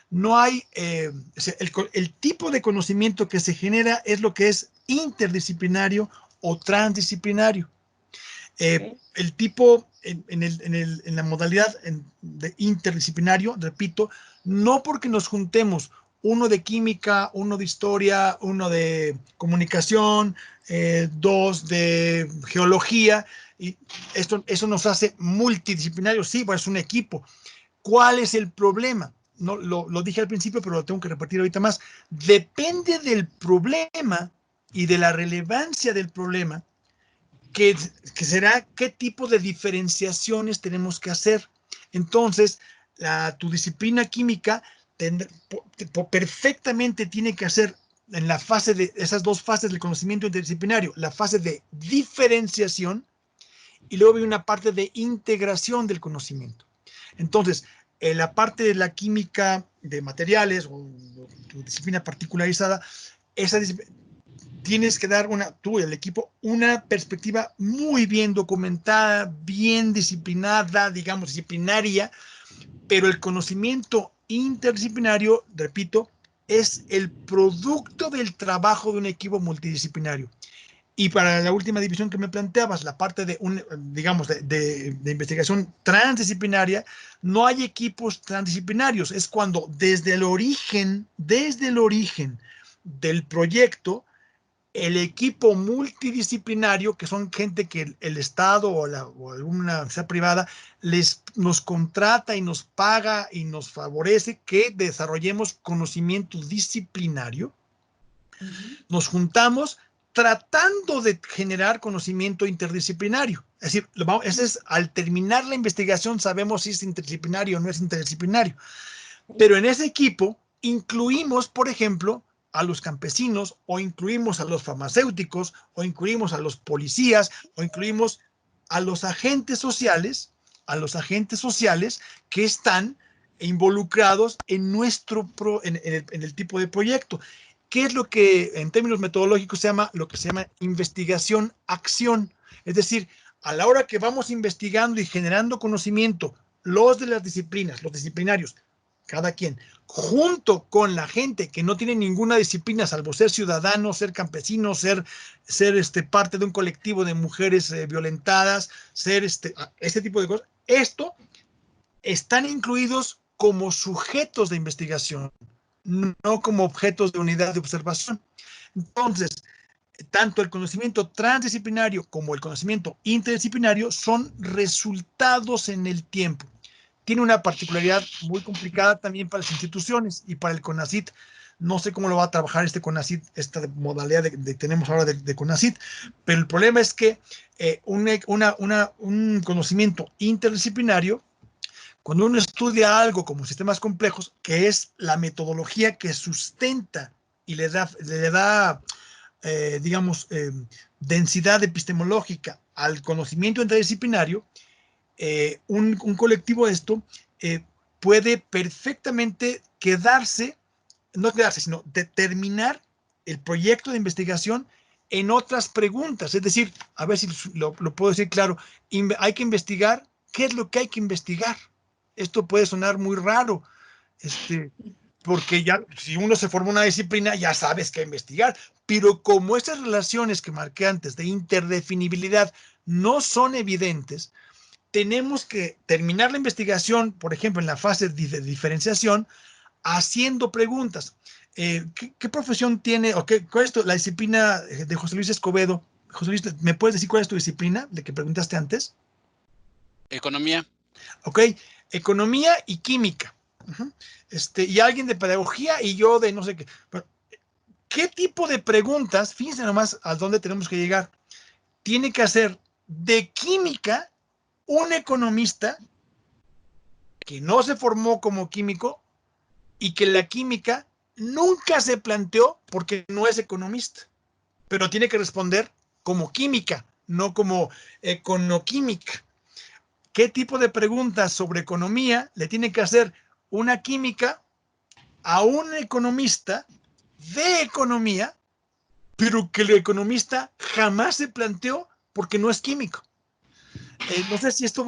No hay, el tipo de conocimiento que se genera es lo que es interdisciplinario o transdisciplinario. El tipo en la modalidad de interdisciplinario, repito, no porque nos juntemos uno de química, uno de historia, uno de comunicación, 2 de geología, y eso nos hace multidisciplinarios. Sí, pues es un equipo. ¿Cuál es el problema? No, lo dije al principio, pero lo tengo que repetir ahorita más. Depende del problema y de la relevancia del problema, que será qué tipo de diferenciaciones tenemos que hacer. Entonces, tu disciplina química perfectamente tiene que hacer en la fase de esas 2 fases del conocimiento interdisciplinario, la fase de diferenciación y luego hay una parte de integración del conocimiento. Entonces, en la parte de la química de materiales o tu disciplina particularizada, tienes que dar tú y el equipo una perspectiva muy bien documentada, bien disciplinada, digamos, disciplinaria, pero el conocimiento interdisciplinario, repito, es el producto del trabajo de un equipo multidisciplinario. Y para la última división que me planteabas, la parte de, digamos, de investigación transdisciplinaria, no hay equipos transdisciplinarios. Es cuando desde el origen del proyecto, el equipo multidisciplinario, que son gente que el Estado o alguna universidad privada nos contrata y nos paga y nos favorece que desarrollemos conocimiento disciplinario, nos juntamos tratando de generar conocimiento interdisciplinario. Es decir, al terminar la investigación sabemos si es interdisciplinario o no es interdisciplinario. Pero en ese equipo incluimos, por ejemplo, a los campesinos, o incluimos a los farmacéuticos, o incluimos a los policías, o incluimos a los agentes sociales que están involucrados en en el tipo de proyecto. ¿Qué es lo que en términos metodológicos se llama investigación-acción? Es decir, a la hora que vamos investigando y generando conocimiento, los de las disciplinas, los disciplinarios, cada quien, junto con la gente que no tiene ninguna disciplina, salvo ser ciudadano, ser campesino, ser parte de un colectivo de mujeres violentadas, ser este tipo de cosas, están incluidos como sujetos de investigación, no como objetos de unidad de observación. Entonces, tanto el conocimiento transdisciplinario como el conocimiento interdisciplinario son resultados en el tiempo. Tiene una particularidad muy complicada también para las instituciones y para el CONACYT. No sé cómo lo va a trabajar este CONACYT, esta modalidad tenemos ahora de CONACYT, pero el problema es que un conocimiento interdisciplinario, cuando uno estudia algo como sistemas complejos, que es la metodología que sustenta y le da digamos, densidad epistemológica al conocimiento interdisciplinario, un colectivo de esto puede perfectamente no quedarse, sino determinar el proyecto de investigación en otras preguntas. Es decir, a ver si lo puedo decir claro, hay que investigar qué es lo que hay que investigar. Esto puede sonar muy raro, porque ya si uno se forma una disciplina, ya sabes qué investigar, pero como esas relaciones que marqué antes de interdefinibilidad no son evidentes, tenemos que terminar la investigación, por ejemplo, en la fase de diferenciación, haciendo preguntas. ¿Qué profesión tiene, o cuál es la disciplina de José Luis Escobedo? José Luis, ¿me puedes decir cuál es tu disciplina de que preguntaste antes? Economía. Ok, economía y química. Y alguien de pedagogía y yo de no sé qué. Pero, ¿qué tipo de preguntas, fíjense nomás a dónde tenemos que llegar, tiene que hacer de química un economista que no se formó como químico y que la química nunca se planteó porque no es economista, pero tiene que responder como química, no como econoquímica? ¿Qué tipo de preguntas sobre economía le tiene que hacer una química a un economista de economía, pero que el economista jamás se planteó porque no es químico? No sé si esto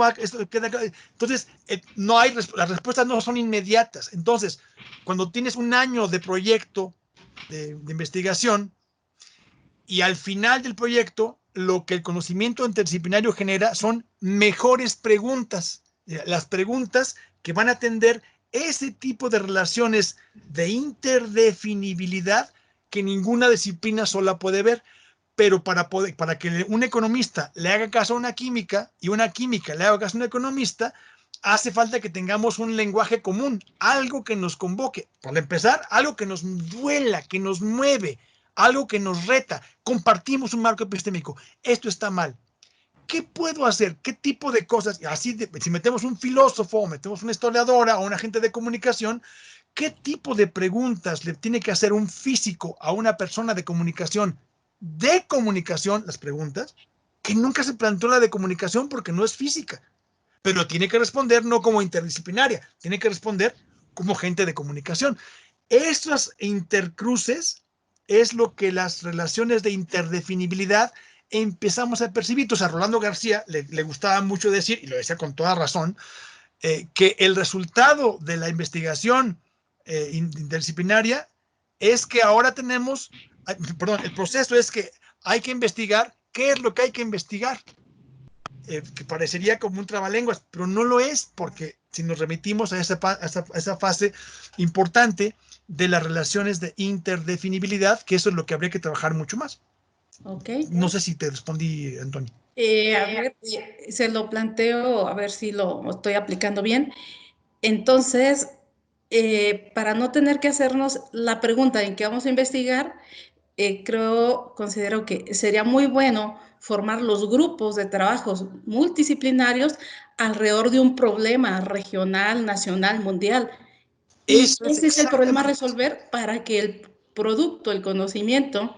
queda claro. Entonces, las respuestas no son inmediatas. Entonces, cuando tienes un año de proyecto de investigación y al final del proyecto, lo que el conocimiento interdisciplinario genera son mejores preguntas. Las preguntas que van a atender ese tipo de relaciones de interdefinibilidad que ninguna disciplina sola puede ver. Pero para que un economista le haga caso a una química y una química le haga caso a un economista, hace falta que tengamos un lenguaje común, algo que nos convoque. Para empezar, algo que nos duela, que nos mueve, algo que nos reta. Compartimos un marco epistémico. Esto está mal. ¿Qué puedo hacer? ¿Qué tipo de cosas? Así, si metemos un filósofo, metemos una historiadora o un agente de comunicación, ¿qué tipo de preguntas le tiene que hacer un físico a una persona de comunicación? Las preguntas, que nunca se planteó la de comunicación porque no es física, pero tiene que responder no como interdisciplinaria, tiene que responder como gente de comunicación. Estos intercruces es lo que las relaciones de interdefinibilidad empezamos a percibir. Entonces, a Rolando García le gustaba mucho decir, y lo decía con toda razón, que el resultado de la investigación interdisciplinaria es que ahora el proceso es que hay que investigar qué es lo que hay que investigar, que parecería como un trabalenguas, pero no lo es, porque si nos remitimos a esa fase importante de las relaciones de interdefinibilidad, que eso es lo que habría que trabajar mucho más. Ok. No sé si te respondí, Antonio. A ver, se lo planteo, a ver si lo estoy aplicando bien. Entonces, para no tener que hacernos la pregunta en qué vamos a investigar, considero que sería muy bueno formar los grupos de trabajos multidisciplinarios alrededor de un problema regional, nacional, mundial. Y ese es el problema a resolver para que el producto, el conocimiento,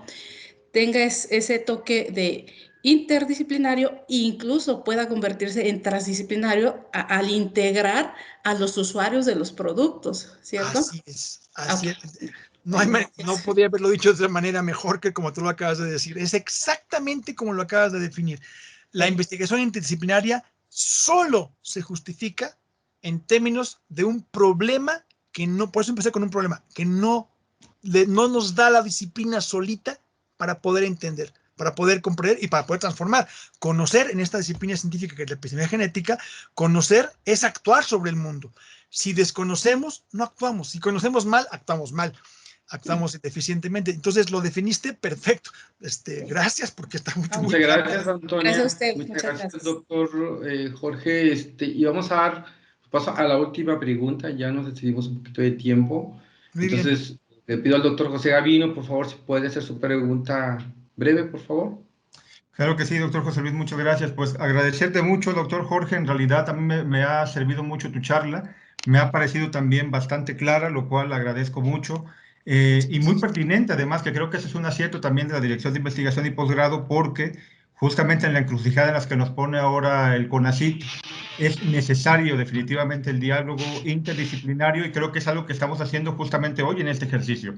tenga ese toque de interdisciplinario, incluso pueda convertirse en transdisciplinario al integrar a los usuarios de los productos, ¿cierto? Así es, así Okay. es. No podría haberlo dicho de otra manera mejor que como tú lo acabas de decir. Es exactamente como lo acabas de definir. La investigación interdisciplinaria solo se justifica en términos de un problema que no, por eso empecé con un problema, que no nos da la disciplina solita para poder entender, para poder comprender y para poder transformar. Conocer en esta disciplina científica que es la epidemiología genética, conocer es actuar sobre el mundo. Si desconocemos, no actuamos. Si conocemos mal, actuamos mal. Actuamos deficientemente. Entonces lo definiste perfecto. Gracias porque está muy Muchas claro. gracias, Antonia. Gracias a usted. Muchas gracias, doctor Jorge. Y vamos a dar paso a la última pregunta. Ya nos decidimos un poquito de tiempo. Muy bien. Entonces, le pido al doctor José Gavino, por favor, si puede hacer su pregunta breve, por favor. Claro que sí, doctor José Luis, muchas gracias. Pues agradecerte mucho, doctor Jorge. En realidad también me ha servido mucho tu charla. Me ha parecido también bastante clara, lo cual agradezco mucho. Y muy pertinente, además, que creo que ese es un acierto también de la Dirección de Investigación y Posgrado, porque justamente en la encrucijada en las que nos pone ahora el CONACYT, es necesario definitivamente el diálogo interdisciplinario y creo que es algo que estamos haciendo justamente hoy en este ejercicio,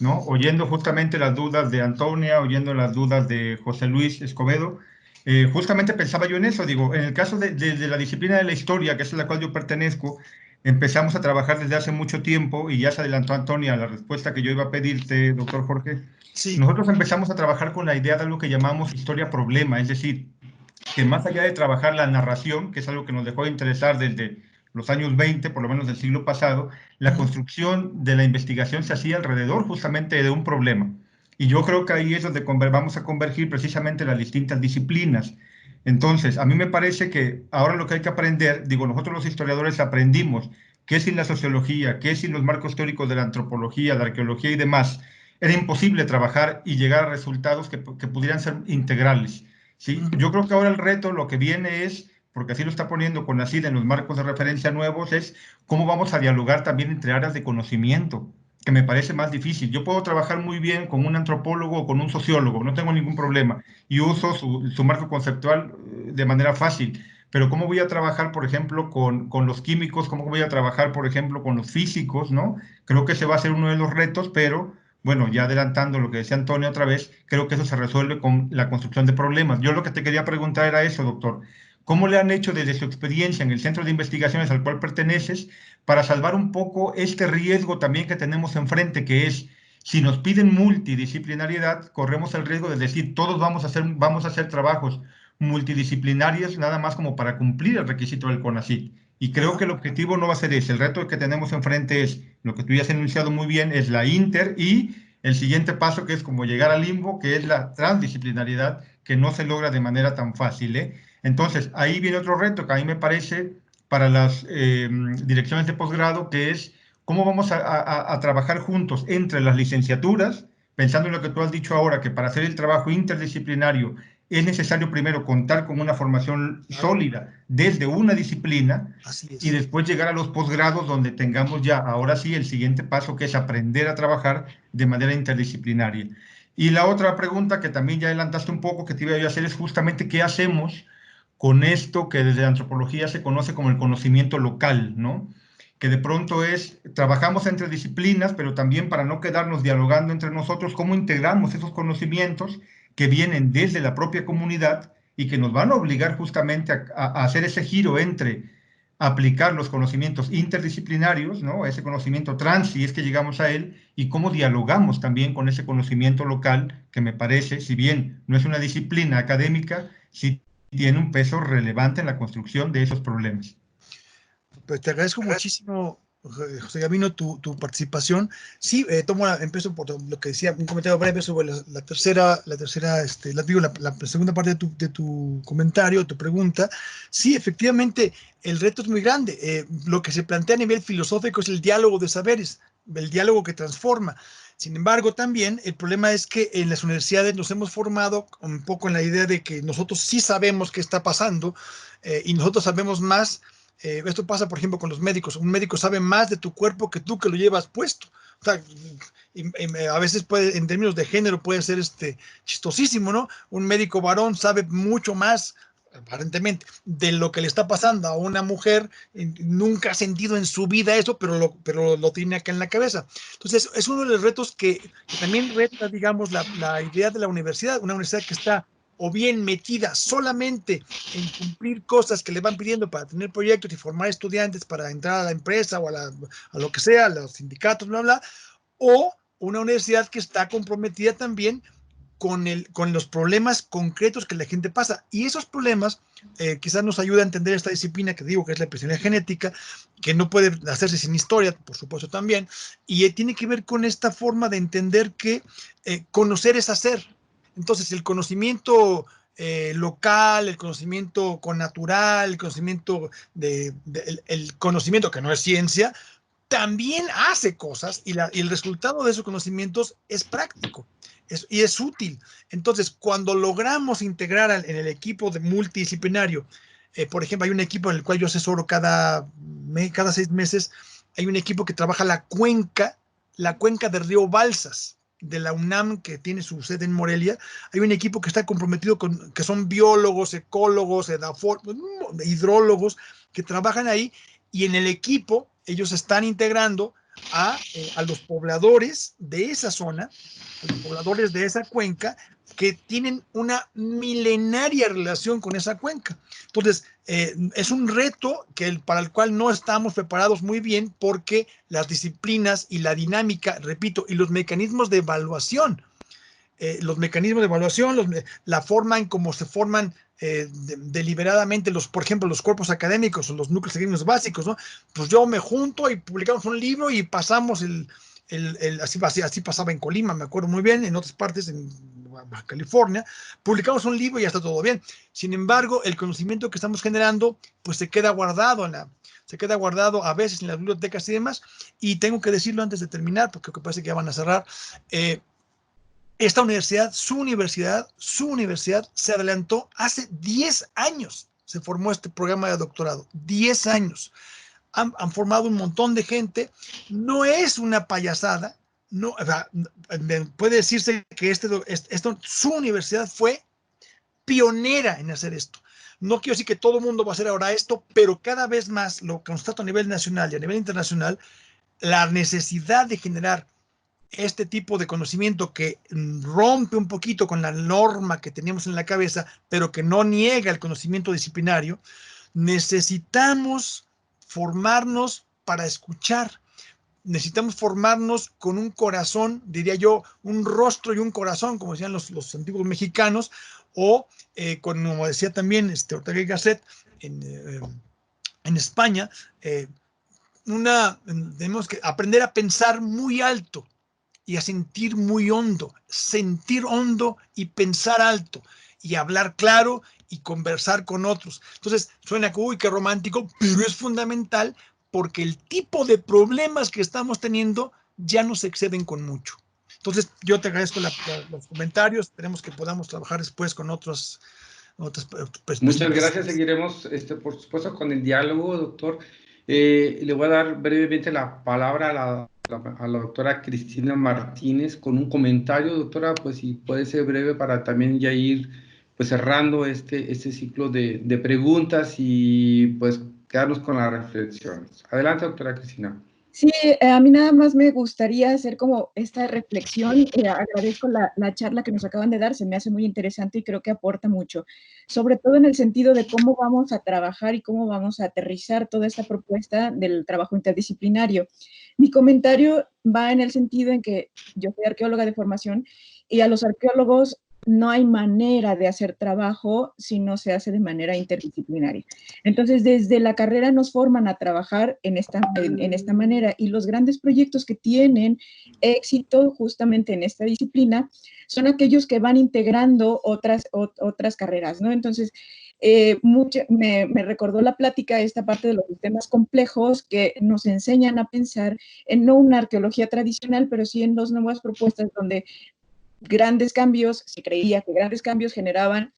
¿no? Oyendo justamente las dudas de Antonia, oyendo las dudas de José Luis Escobedo, justamente pensaba yo en eso, digo, en el caso de la disciplina de la historia, que es a la cual yo pertenezco, empezamos a trabajar desde hace mucho tiempo y ya se adelantó Antonia la respuesta que yo iba a pedirte, doctor Jorge. Sí. Nosotros empezamos a trabajar con la idea de algo que llamamos historia-problema, es decir, que más allá de trabajar la narración, que es algo que nos dejó de interesar desde los años 20, por lo menos del siglo pasado, la construcción de la investigación se hacía alrededor justamente de un problema. Y yo creo que ahí es donde vamos a convergir precisamente las distintas disciplinas. Entonces, a mí me parece que ahora lo que hay que aprender, digo, nosotros los historiadores aprendimos que sin la sociología, que sin los marcos teóricos de la antropología, la arqueología y demás, era imposible trabajar y llegar a resultados que pudieran ser integrales. ¿Sí? Yo creo que ahora el reto, lo que viene es, porque así lo está poniendo CONACYT en los marcos de referencia nuevos, es cómo vamos a dialogar también entre áreas de conocimiento, que me parece más difícil. Yo puedo trabajar muy bien con un antropólogo o con un sociólogo, no tengo ningún problema, y uso su marco conceptual de manera fácil, pero ¿cómo voy a trabajar, por ejemplo, con los químicos? ¿Cómo voy a trabajar, por ejemplo, con los físicos? ¿No? Creo que ese va a ser uno de los retos, pero bueno, ya adelantando lo que decía Antonio otra vez, creo que eso se resuelve con la construcción de problemas. Yo lo que te quería preguntar era eso, doctor. ¿Cómo le han hecho desde su experiencia en el centro de investigaciones al cual perteneces para salvar un poco este riesgo también que tenemos enfrente, que es, si nos piden multidisciplinariedad, corremos el riesgo de decir, todos vamos a hacer trabajos multidisciplinarios nada más como para cumplir el requisito del CONACYT. Y creo que el objetivo no va a ser ese. El reto que tenemos enfrente es, lo que tú ya has enunciado muy bien, es la inter y el siguiente paso que es como llegar al limbo, que es la transdisciplinariedad, que no se logra de manera tan fácil, ¿eh? Entonces, ahí viene otro reto que a mí me parece para las direcciones de posgrado, que es cómo vamos a trabajar juntos entre las licenciaturas, pensando en lo que tú has dicho ahora, que para hacer el trabajo interdisciplinario es necesario primero contar con una formación sólida desde una disciplina y después llegar a los posgrados donde tengamos ya, ahora sí, el siguiente paso que es aprender a trabajar de manera interdisciplinaria. Y la otra pregunta que también ya adelantaste un poco que te iba a hacer es justamente qué hacemos con esto que desde la antropología se conoce como el conocimiento local, ¿no? Que de pronto es, trabajamos entre disciplinas, pero también para no quedarnos dialogando entre nosotros, cómo integramos esos conocimientos que vienen desde la propia comunidad y que nos van a obligar justamente a hacer ese giro entre aplicar los conocimientos interdisciplinarios, ¿no? Ese conocimiento trans, si es que llegamos a él, y cómo dialogamos también con ese conocimiento local, que me parece, si bien no es una disciplina académica, sí tiene un peso relevante en la construcción de esos problemas. Pues te agradezco muchísimo, José Gavino, tu participación. Sí, empiezo por lo que decía, un comentario breve sobre la segunda parte de tu comentario, tu pregunta. Sí, efectivamente, el reto es muy grande. Lo que se plantea a nivel filosófico es el diálogo de saberes, el diálogo que transforma. Sin embargo, también el problema es que en las universidades nos hemos formado un poco en la idea de que nosotros sí sabemos qué está pasando y nosotros sabemos más Esto pasa, por ejemplo, con los médicos. Un médico sabe más de tu cuerpo que tú que lo llevas puesto. O sea, a veces puede, en términos de género, puede ser chistosísimo, ¿no? Un médico varón sabe mucho más, aparentemente, de lo que le está pasando a una mujer. Nunca ha sentido en su vida eso, pero lo tiene acá en la cabeza. Entonces, es uno de los retos que también reta, digamos, la idea de la universidad, una universidad que está o bien metida solamente en cumplir cosas que le van pidiendo para tener proyectos y formar estudiantes para entrar a la empresa o a lo que sea, a los sindicatos, bla, bla, o una universidad que está comprometida también con los problemas concretos que la gente pasa. Y esos problemas quizás nos ayuda a entender esta disciplina que digo que es la epidemiología genética, que no puede hacerse sin historia, por supuesto también, y tiene que ver con esta forma de entender que conocer es hacer. Entonces, el conocimiento local, el conocimiento connatural, el conocimiento el conocimiento que no es ciencia, también hace cosas y el resultado de esos conocimientos es práctico y es útil. Entonces, cuando logramos integrar en el equipo de multidisciplinario, por ejemplo, hay un equipo en el cual yo asesoro cada 6 meses, hay un equipo que trabaja la cuenca del río Balsas, de la UNAM, que tiene su sede en Morelia. Hay un equipo que está comprometido que son biólogos, ecólogos, hidrólogos, que trabajan ahí, y en el equipo ellos están integrando a los pobladores de esa zona, a los pobladores de esa cuenca, que tienen una milenaria relación con esa cuenca. Entonces, es un reto para el cual no estamos preparados muy bien, porque las disciplinas y la dinámica, repito, y los mecanismos de evaluación, la forma en cómo se forman deliberadamente por ejemplo, los cuerpos académicos o los núcleos académicos básicos, ¿no? Pues yo me junto y publicamos un libro y pasamos así pasaba en Colima, me acuerdo muy bien, en otras partes, en Baja California, publicamos un libro y ya está todo bien. Sin embargo, el conocimiento que estamos generando, pues se queda guardado a veces en las bibliotecas y demás. Y tengo que decirlo antes de terminar, porque parece que ya van a cerrar. Esta universidad, su universidad, se adelantó hace 10 años. Se formó este programa de doctorado, 10 años. Han formado un montón de gente. No es una payasada. No, puede decirse que su universidad fue pionera en hacer esto. No quiero decir que todo el mundo va a hacer ahora esto, pero cada vez más lo constato a nivel nacional y a nivel internacional, la necesidad de generar este tipo de conocimiento que rompe un poquito con la norma que teníamos en la cabeza, pero que no niega el conocimiento disciplinario. Necesitamos formarnos para escuchar. Necesitamos formarnos con un corazón, diría yo, un rostro y un corazón, como decían los antiguos mexicanos, o como decía también Ortega y Gasset en España, tenemos que aprender a pensar muy alto y a sentir muy hondo, sentir hondo y pensar alto, y hablar claro y conversar con otros. Entonces, suena que, uy, qué romántico, pero es fundamental, porque el tipo de problemas que estamos teniendo ya nos exceden con mucho. Entonces, yo te agradezco los comentarios. Esperemos que podamos trabajar después con otras perspectivas. Muchas gracias. Seguiremos, por supuesto, con el diálogo, doctor. Le voy a dar brevemente la palabra a la doctora Cristina Martínez con un comentario. Doctora, pues si puede ser breve para también ya ir pues cerrando este ciclo de preguntas y pues quedarnos con las reflexiones. Adelante, doctora Cristina. Sí, a mí nada más me gustaría hacer como esta reflexión. Agradezco la charla que nos acaban de dar, se me hace muy interesante y creo que aporta mucho, sobre todo en el sentido de cómo vamos a trabajar y cómo vamos a aterrizar toda esta propuesta del trabajo interdisciplinario. Mi comentario va en el sentido en que yo soy arqueóloga de formación, y a los arqueólogos no hay manera de hacer trabajo si no se hace de manera interdisciplinaria. Entonces, desde la carrera nos forman a trabajar en esta manera, y los grandes proyectos que tienen éxito justamente en esta disciplina son aquellos que van integrando otras carreras, ¿no? Entonces, me recordó la plática esta parte de los sistemas complejos que nos enseñan a pensar en no una arqueología tradicional, pero sí en dos nuevas propuestas donde grandes cambios, se creía que grandes cambios generaban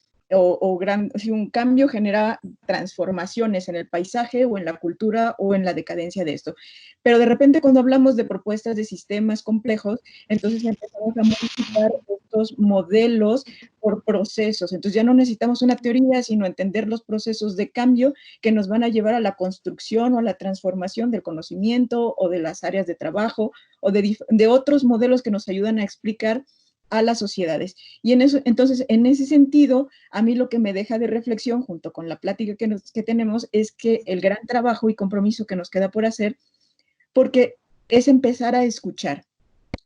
si un cambio genera transformaciones en el paisaje o en la cultura o en la decadencia de esto. Pero de repente cuando hablamos de propuestas de sistemas complejos, entonces empezamos a modificar estos modelos por procesos. Entonces ya no necesitamos una teoría, sino entender los procesos de cambio que nos van a llevar a la construcción o a la transformación del conocimiento o de las áreas de trabajo o de otros modelos que nos ayudan a explicar a las sociedades. Y entonces, en ese sentido, a mí lo que me deja de reflexión, junto con la plática que tenemos, es que el gran trabajo y compromiso que nos queda por hacer, porque es empezar a escuchar.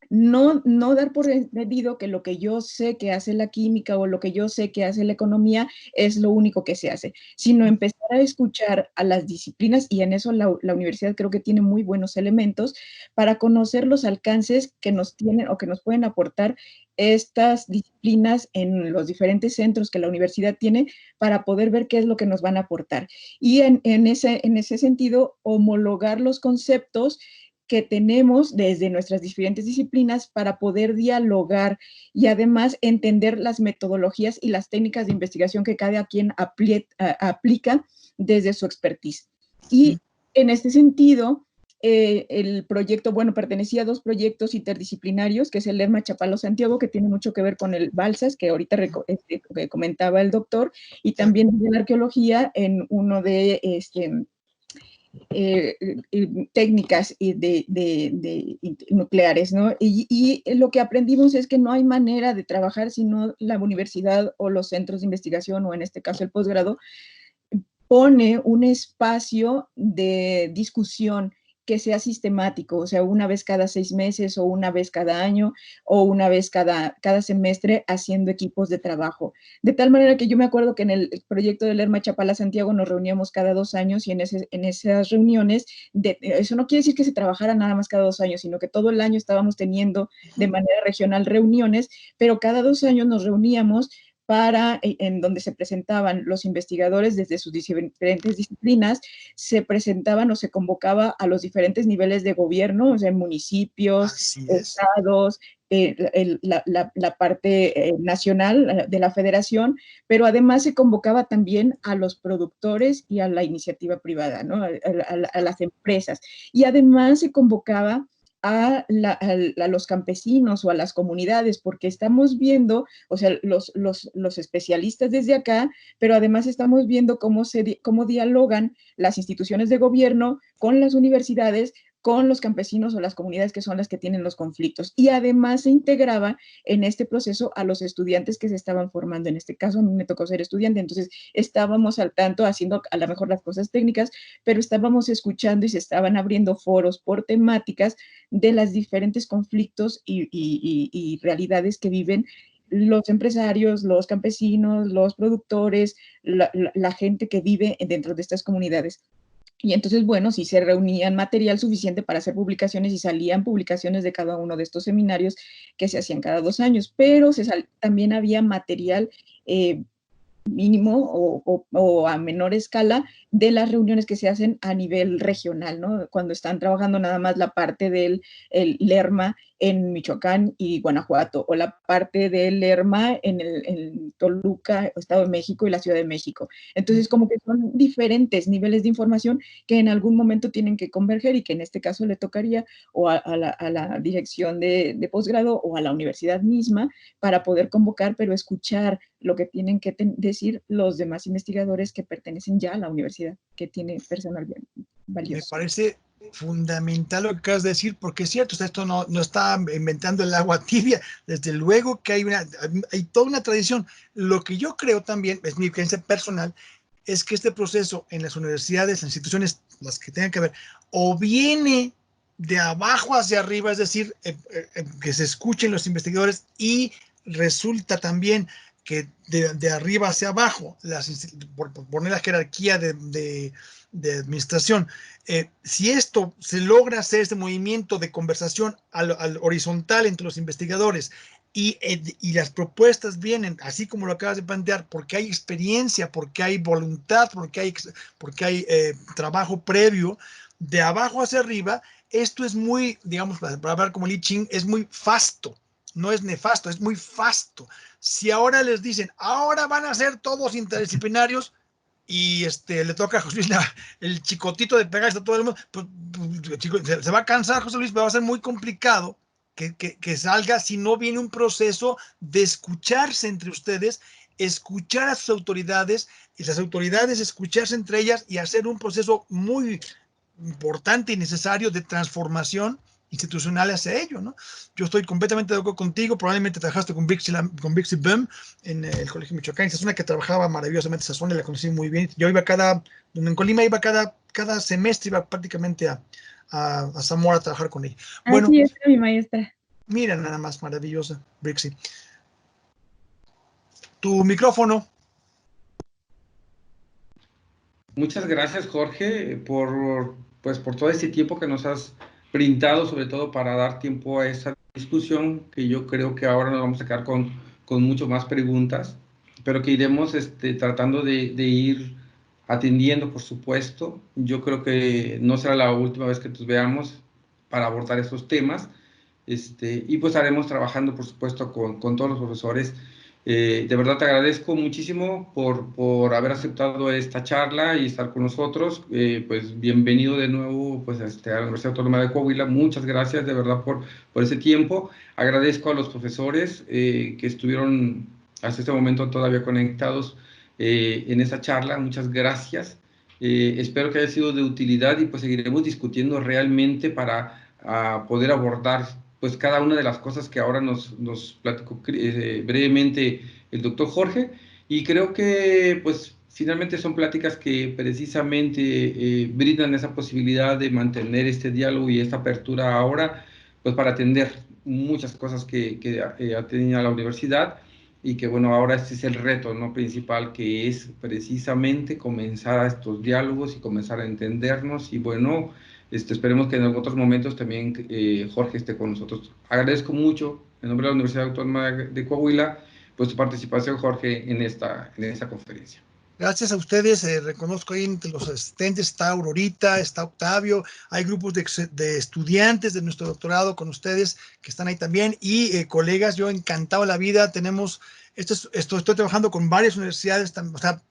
No dar por entendido que lo que yo sé que hace la química o lo que yo sé que hace la economía es lo único que se hace, sino empezar a escuchar a las disciplinas, y en eso la universidad creo que tiene muy buenos elementos para conocer los alcances que nos tienen o que nos pueden aportar estas disciplinas en los diferentes centros que la universidad tiene para poder ver qué es lo que nos van a aportar. Y en ese sentido, homologar los conceptos que tenemos desde nuestras diferentes disciplinas para poder dialogar y además entender las metodologías y las técnicas de investigación que cada quien aplica desde su expertise. Y en este sentido, el proyecto, bueno, pertenecía a 2 proyectos interdisciplinarios, que es el Lerma Chapala Santiago, que tiene mucho que ver con el Balsas, que ahorita que comentaba el doctor, y también de la arqueología en uno de técnicas nucleares, ¿no? Y lo que aprendimos es que no hay manera de trabajar si no la universidad o los centros de investigación, o en este caso el posgrado, pone un espacio de discusión que sea sistemático, o sea, una vez cada 6 meses o una vez cada año o una vez cada semestre haciendo equipos de trabajo. De tal manera que yo me acuerdo que en el proyecto del Lerma Chapala Santiago nos reuníamos cada 2 años y en esas reuniones, eso no quiere decir que se trabajara nada más cada 2 años, sino que todo el año estábamos teniendo de manera regional reuniones, pero cada 2 años nos reuníamos en donde se presentaban los investigadores desde sus diferentes disciplinas, se presentaban o se convocaba a los diferentes niveles de gobierno, o sea, municipios, estados, la parte nacional de la federación, pero además se convocaba también a los productores y a la iniciativa privada, ¿no? A las empresas. Y además se convocaba a los campesinos o a las comunidades, porque estamos viendo, o sea, los especialistas desde acá, pero además estamos viendo cómo dialogan las instituciones de gobierno con las universidades, con los campesinos o las comunidades que son las que tienen los conflictos. Y además se integraba en este proceso a los estudiantes que se estaban formando. En este caso a mí me tocó ser estudiante, entonces estábamos al tanto haciendo a lo mejor las cosas técnicas, pero estábamos escuchando y se estaban abriendo foros por temáticas de los diferentes conflictos y realidades que viven los empresarios, los campesinos, los productores, la gente que vive dentro de estas comunidades. Y entonces, bueno, sí se reunían material suficiente para hacer publicaciones y salían publicaciones de cada uno de estos seminarios que se hacían cada 2 años, pero también había material mínimo o a menor escala de las reuniones que se hacen a nivel regional, ¿no? Cuando están trabajando nada más la parte del Lerma en Michoacán y Guanajuato, o la parte del Lerma en Toluca, Estado de México y la Ciudad de México. Entonces, como que son diferentes niveles de información que en algún momento tienen que converger y que en este caso le tocaría o a la dirección de posgrado o a la universidad misma para poder convocar, pero escuchar lo que tienen que decir los demás investigadores que pertenecen ya a la universidad, que tiene personal bien valioso. Me parece fundamental lo que acabas de decir, porque es cierto, esto no está inventando el agua tibia, desde luego que hay toda una tradición. Lo que yo creo también, es mi creencia personal, es que este proceso en las universidades, en instituciones, las que tengan que ver, o viene de abajo hacia arriba, es decir, que se escuchen los investigadores, y resulta también que de arriba hacia abajo, por poner la jerarquía de administración, si esto se logra hacer, este movimiento de conversación al horizontal entre los investigadores, y las propuestas vienen, así como lo acabas de plantear, porque hay experiencia, porque hay voluntad, porque hay trabajo previo, de abajo hacia arriba, esto es muy, digamos, para hablar como Li Ching, es muy fasto. no es nefasto, es muy fasto. Si ahora les dicen, ahora van a ser todos interdisciplinarios, y le toca a José Luis el chicotito de pegarse a todo el mundo, pues, se va a cansar José Luis, pero va a ser muy complicado que salga si no viene un proceso de escucharse entre ustedes, escuchar a sus autoridades, y las autoridades escucharse entre ellas y hacer un proceso muy importante y necesario de transformación institucional hacia ello, ¿no? Yo estoy completamente de acuerdo contigo, probablemente trabajaste con Bixi Bem en el Colegio Michoacán, es una que trabajaba maravillosamente esa zona, la conocí muy bien. Yo iba en Colima iba cada semestre, iba prácticamente a Zamora a trabajar con ella. Bueno, así es, mi maestra. Mira, nada más maravillosa, Brixie. Tu micrófono. Muchas gracias, Jorge, por todo este tiempo que nos has brindado, sobre todo para dar tiempo a esa discusión, que yo creo que ahora nos vamos a quedar con mucho más preguntas, pero que iremos tratando de ir atendiendo, por supuesto. Yo creo que no será la última vez que nos veamos para abordar estos temas, y pues estaremos trabajando, por supuesto, con todos los profesores. De verdad te agradezco muchísimo por haber aceptado esta charla y estar con nosotros. Pues bienvenido de nuevo pues, a la Universidad Autónoma de Coahuila. Muchas gracias de verdad por ese tiempo. Agradezco a los profesores que estuvieron hasta este momento todavía conectados en esa charla. Muchas gracias. Espero que haya sido de utilidad y pues seguiremos discutiendo realmente para poder abordar pues cada una de las cosas que ahora nos platicó brevemente el doctor Jorge, y creo que pues finalmente son pláticas que precisamente brindan esa posibilidad de mantener este diálogo y esta apertura ahora, pues para atender muchas cosas que ha tenido la universidad, y que bueno, ahora este es el reto, ¿no?, principal, que es precisamente comenzar a estos diálogos y comenzar a entendernos, y bueno, esperemos que en otros momentos también Jorge esté con nosotros. Agradezco mucho, en nombre de la Universidad Autónoma de Coahuila, pues tu participación, Jorge, en esta conferencia. Gracias a ustedes, reconozco ahí entre los asistentes, está Aurorita, está Octavio, hay grupos de estudiantes de nuestro doctorado con ustedes que están ahí también, y colegas, yo encantado la vida, estoy trabajando con varias universidades, o sea,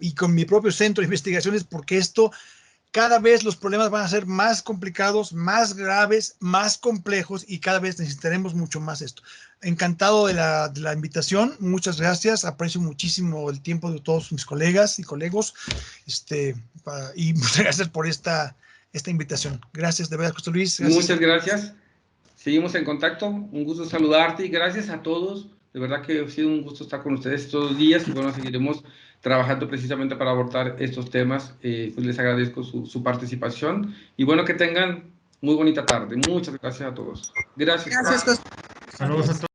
y con mi propio centro de investigaciones, porque cada vez los problemas van a ser más complicados, más graves, más complejos, y cada vez necesitaremos mucho más esto. Encantado de la invitación, muchas gracias, aprecio muchísimo el tiempo de todos mis colegas y colegos, y muchas gracias por esta invitación. Gracias, de verdad, José Luis. Gracias. Muchas gracias. Seguimos en contacto, un gusto saludarte y gracias a todos. De verdad que ha sido un gusto estar con ustedes todos los días, y bueno, seguiremos trabajando precisamente para abordar estos temas. Pues les agradezco su participación y bueno, que tengan muy bonita tarde. Muchas gracias a todos. Gracias. Saludos a todos.